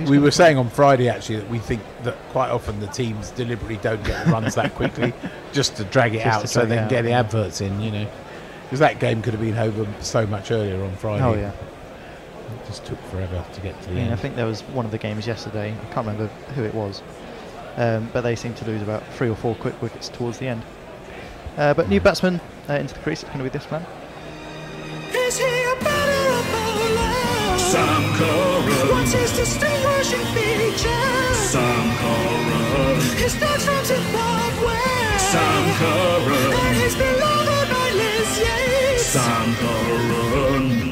We were saying on Friday actually that we think that quite often the teams deliberately don't get the runs that quickly just to drag it out so they can get the adverts in, you know. Because that game could have been over so much earlier on Friday. Oh yeah. It just took forever to get to the end. I think there was one of the games yesterday, I can't remember who it was, but they seemed to lose about 3 or 4 quick wickets towards the end. But new batsman into the crease. It's going to be this man. Is he a batter or bowler? Sam Curran. What's his distinguishing feature? Sam Curran. He starts from Zimbabwe. Sam Curran. And he's beloved by Liz Yates. Sam Curran.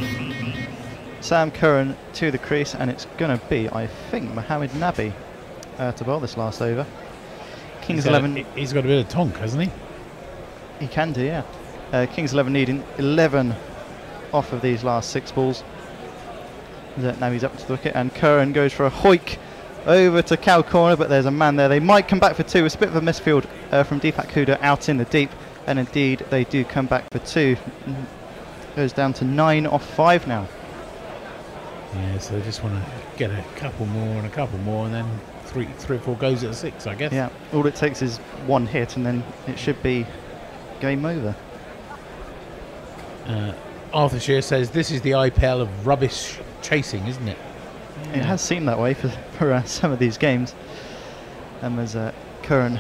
Sam Curran to the crease, and it's going to be, I think, Mohammed Nabi to bowl this last over. Kings 11. He's got a bit of tonk, hasn't he? He can do, yeah. Kings 11 needing 11 off of these last 6 balls. Now he's up to the wicket, and Curran goes for a hoik over to cow corner, but there's a man there. They might come back for 2. It's a bit of a misfield from Deepak Huda out in the deep, and indeed they do come back for 2. Goes down to 9 off 5 now. Yeah, so they just want to get a couple more and a couple more, and then three or four goes at 6, I guess. Yeah, all it takes is one hit, and then it should be game over. Arthur Shear says this is the IPL of rubbish chasing, isn't it? It has seemed that way for some of these games. And as Curran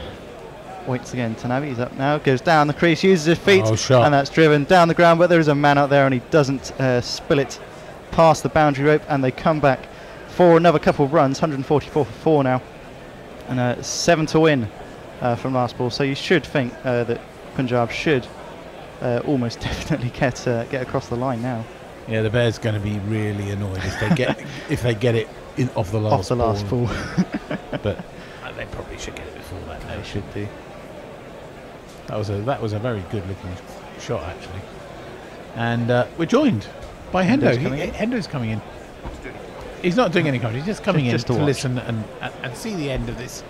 waits again, Tanavi, he's up now, goes down the crease, uses his feet, and that's driven down the ground, but there is a man out there and he doesn't spill it past the boundary rope, and they come back for another couple of runs. 144 for 4 now, and 7 to win from last ball. So you should think that Punjab should almost definitely get across the line now. Yeah, the Bears going to be really annoyed if they get it off the last ball. But they probably should get it before that. They should do. That was a very good looking shot actually. And we're joined by Hendo. Hendo's coming in. He's not doing any commentary. He's just coming in to listen and see the end of this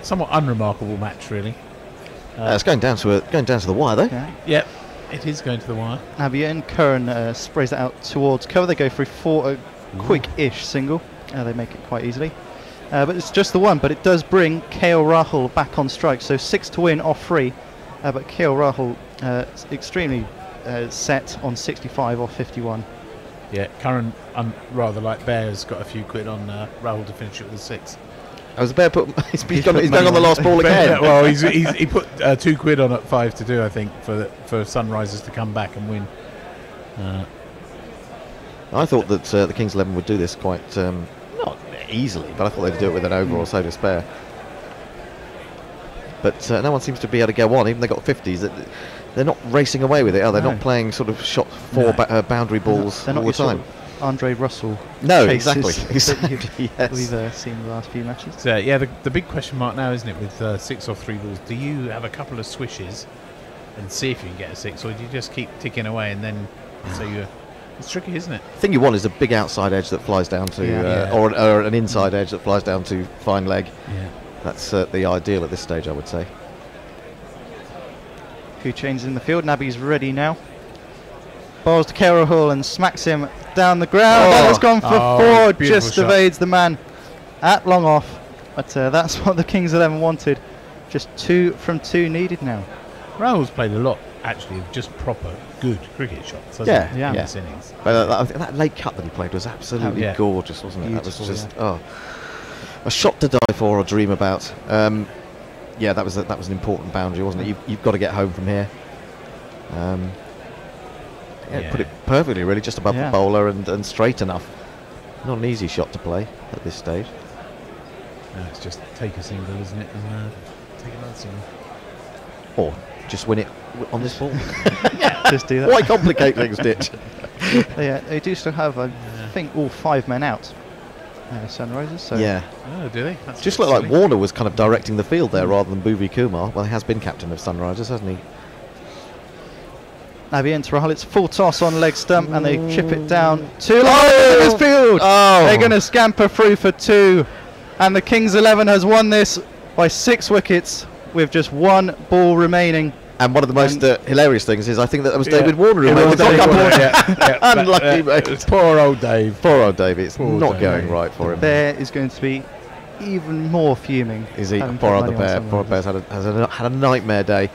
somewhat unremarkable match, really. It's going down to the wire, though. Yeah. Yep, it is going to the wire. Abian Curran sprays that out towards cover. They go for a quick-ish single. They make it quite easily. But it's just the one, but it does bring KL Rahul back on strike. So 6 to win off 3. But KL Rahul extremely set on 65 off 51. Yeah, Curran, rather like Bears, got a few quid on Rahul to finish it with a 6. I was Bear he's going on the last ball again. Well, he put 2 quid on at 5 to 2, I think, for Sunrisers to come back and win. I thought that the Kings 11 would do this quite not easily, but I thought they'd do it with an over or so to spare. But no one seems to be able to go on, even they got 50s. They're not racing away with it, are they? They're not playing sort of shot 4 boundary balls all the time. Andre Russell. No, exactly. Yes. We've seen the last few matches. So yeah, the big question mark now, isn't it, with 6 off 3 balls? Do you have a couple of swishes and see if you can get a 6, or do you just keep ticking away and then it's tricky, isn't it? The thing you want is a big outside edge that flies down to, or an inside edge that flies down to fine leg. Yeah. That's the ideal at this stage, I would say. Few changes in the field. Nabi's ready now. Bowls to KL Rahul and smacks him down the ground. That has gone for 4. Just shot. Evades the man at long off. But that's what the Kings 11 wanted. Just 2 from 2 needed now. Rahul's played a lot, actually, of just proper good cricket shots. In this innings. But that late cut that he played was absolutely gorgeous, wasn't it? Beautiful, that was just a shot to die for or dream about. Yeah, that was an important boundary, wasn't it? You've got to get home from here. Put it perfectly, really, just above the bowler and straight enough. Not an easy shot to play at this stage. No, it's just take a single, isn't it, and take another single. Or just win it on this ball. Just do that. Why complicate things, Ditch? They do still have, I think, all 5 men out. Sunrisers. So Oh, do they? That's just looked like Warner was kind of directing the field there rather than Bhuvi Kumar. Well, he has been captain of Sunrisers, hasn't he? Nabi into Rahul. It's full toss on leg stump, and they chip it down too low in this field. They're going to scamper through for 2, and the Kings 11 has won this by 6 wickets with just 1 ball remaining. And one of the most hilarious things is I think that was David Warner who made the unlucky mate. Poor old Dave. Poor old Dave. It's not going right for him. Bear is going to be even more fuming. Is he? Poor old Bear. Poor Bear's had a nightmare day.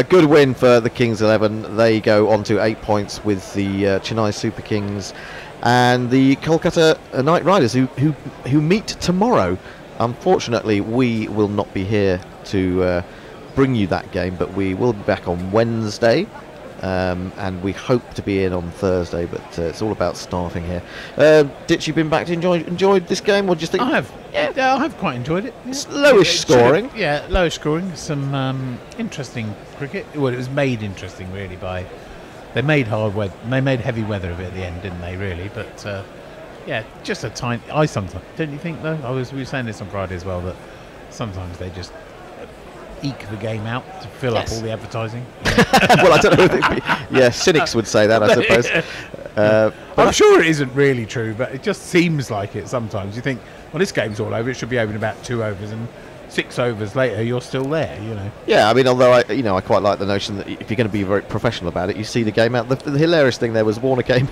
Good win for the Kings 11. They go on to 8 points with the Chennai Super Kings and the Kolkata Knight Riders who meet tomorrow. Unfortunately, we will not be here to bring you that game, but we will be back on Wednesday. And we hope to be in on Thursday, but it's all about staffing here. Ditch, you been back to enjoyed this game? What do you think? I have. Yeah, I have quite enjoyed it. Yeah. It's lowish scoring. Yeah, lowish scoring. Some interesting cricket. Well, it was made interesting really by. They made hard weather. They made heavy weather of it at the end, didn't they? Really, but yeah, just a tiny. I sometimes don't you think though? We were saying this on Friday as well that sometimes they just eke the game out to fill up all the advertising. Well, I don't know. Cynics would say that, I suppose. I'm sure it isn't really true, but it just seems like it sometimes. You think, well, this game's all over. It should be over in about 2 overs, and 6 overs later, you're still there. You know. Yeah, I mean, although I quite like the notion that if you're going to be very professional about it, you see the game out. The hilarious thing there was Warner came.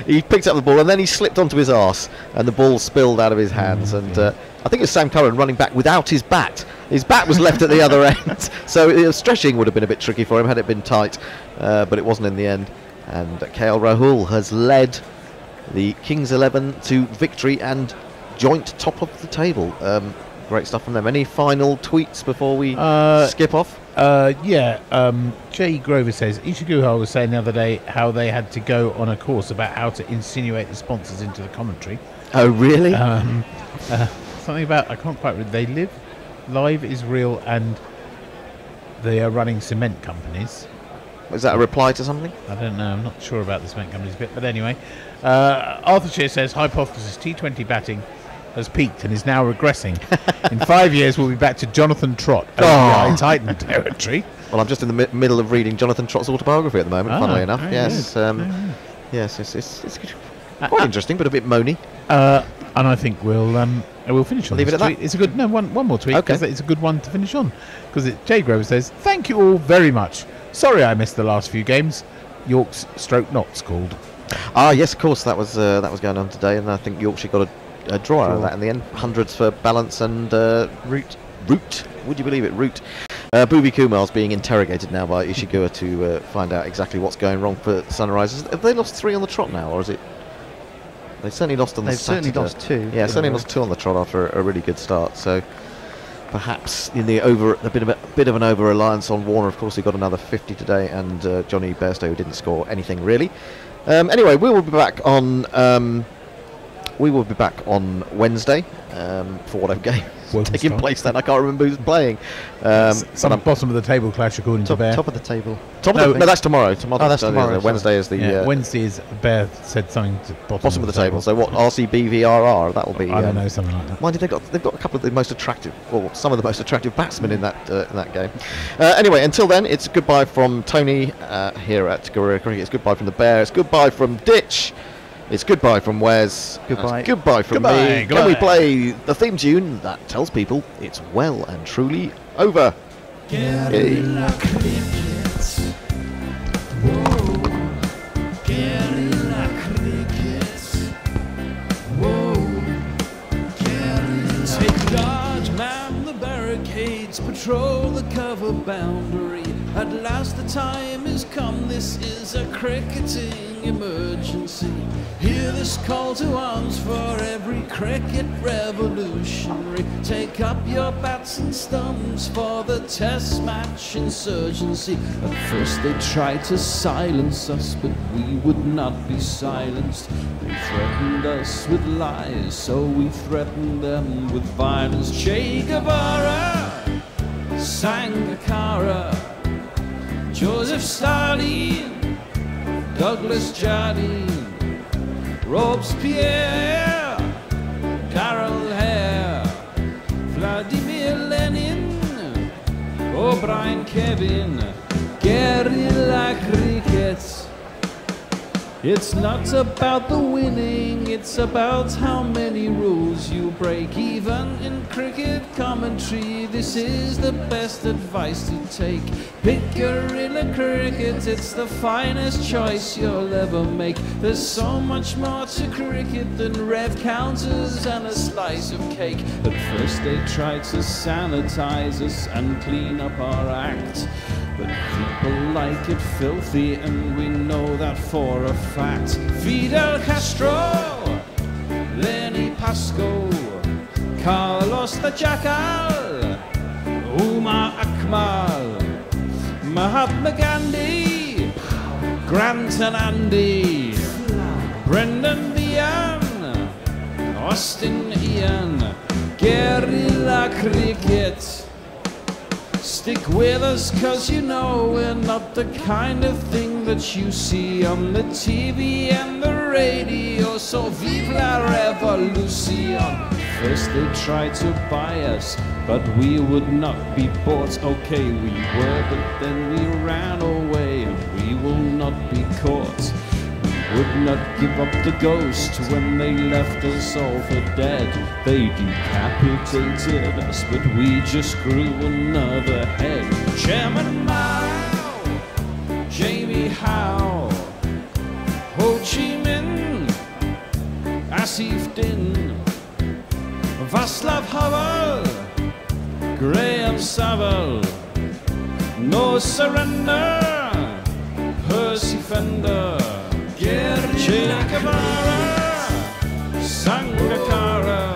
He picked up the ball and then he slipped onto his arse, and the ball spilled out of his hands. And I think it was Sam Curran running back without his bat. His bat was left at the other end, so stretching would have been a bit tricky for him had it been tight, but it wasn't in the end. And KL Rahul has led the Kings 11 to victory and joint top of the table. Great stuff from them. Any final tweets before we skip off? Jay Grover says Isha Guha was saying the other day how they had to go on a course about how to insinuate the sponsors into the commentary. Oh, really? Something about, I can't quite read. They live is real, and they are running cement companies. Was that a reply to something? I don't know. I'm not sure about the cement companies bit, but anyway. Arthur Shear says hypothesis T20 batting has peaked and is now regressing. In 5 years, we'll be back to Jonathan Trott, ODI Titan territory. Well, I'm just in the middle of reading Jonathan Trott's autobiography at the moment, funnily enough. Yes, it's quite interesting, but a bit moany. And I think we'll finish on leave this it at tweet. that. It's a good one more tweet. Okay, it's a good one to finish on because Jay Grover says, "Thank you all very much. Sorry I missed the last few games. York's stroke Notts called." Yes, of course that was going on today, and I think Yorkshire got a draw out of that in the end. Hundreds for Balance and Root. Would you believe it? Root. Booby Kumar's being interrogated now by Ishiguro to find out exactly what's going wrong for Sunrisers. Have they lost 3 on the trot now, or is it? They certainly lost on the Saturday. They've certainly lost 2. Yeah, certainly lost 2 on the trot after a really good start. So perhaps in the bit of an over-reliance on Warner. Of course, he got another 50 today, and Johnny Bairstow, who didn't score anything really. Anyway, we will be back on Wednesday for whatever game is taking place. Then I can't remember who's playing. Some bottom of the table clash according to Bear. Top of the table. No, that's tomorrow. That's tomorrow. Wednesday is the. Wednesday is Bear said something to bottom of the table. So what? RCBVRR. That will be. I don't know, something like that. Mind you, they've got a couple of the most attractive, or some of the most attractive batsmen in that game. Anyway, until then, it's goodbye from Tony here at Guerilla Cricket. It's goodbye from the Bear. It's goodbye from Ditch. It's goodbye from Wes. Goodbye. Goodbye from me. Can we play the theme tune that tells people it's well and truly over? Guerilla Cricket. Whoa. Guerilla Cricket. Whoa. Guerilla. Take charge, man the barricades, patrol the cover boundary. At last the time has come, this is a cricketing emergency. Hear this call to arms for every cricket revolutionary. Take up your bats and stumps for the test match insurgency. At first they tried to silence us, but we would not be silenced. They threatened us with lies, so we threatened them with violence. Che Guevara, Sangakkara, Joseph Stalin, Douglas Jardine, Robespierre, Carol Hare, Vladimir Lenin, O'Brien Kevin, Guerilla Cricket. It's not about the winning, it's about how many rules you break. Even in cricket commentary, this is the best advice to take. Pick Guerilla Cricket, it's the finest choice you'll ever make. There's so much more to cricket than rev counters and a slice of cake. At first they tried to sanitize us and clean up our act, but people like it filthy, and we know that for a fact. Fidel Castro, Lenny Pascoe, Carlos the Jackal, Umar Akmal, Mal, Mahatma Gandhi, Grant and Andy, Brendan Behan, Austin Ian, Guerilla Cricket. Stick with us, cause you know we're not the kind of thing that you see on the TV and the radio. So vive la revolution. First they tried to buy us, but we would not be bought. Okay, we were, but then we ran away, and we will not be caught. We would not give up the ghost when they left us all for dead. They decapitated us, but we just grew another head. Chairman Mao, Jamie Howe, Ho Chi Minh, Asif Din, Václav Havel, Graham Saville, No Surrender, Percy Fender, Che Guevara, Sangakkara,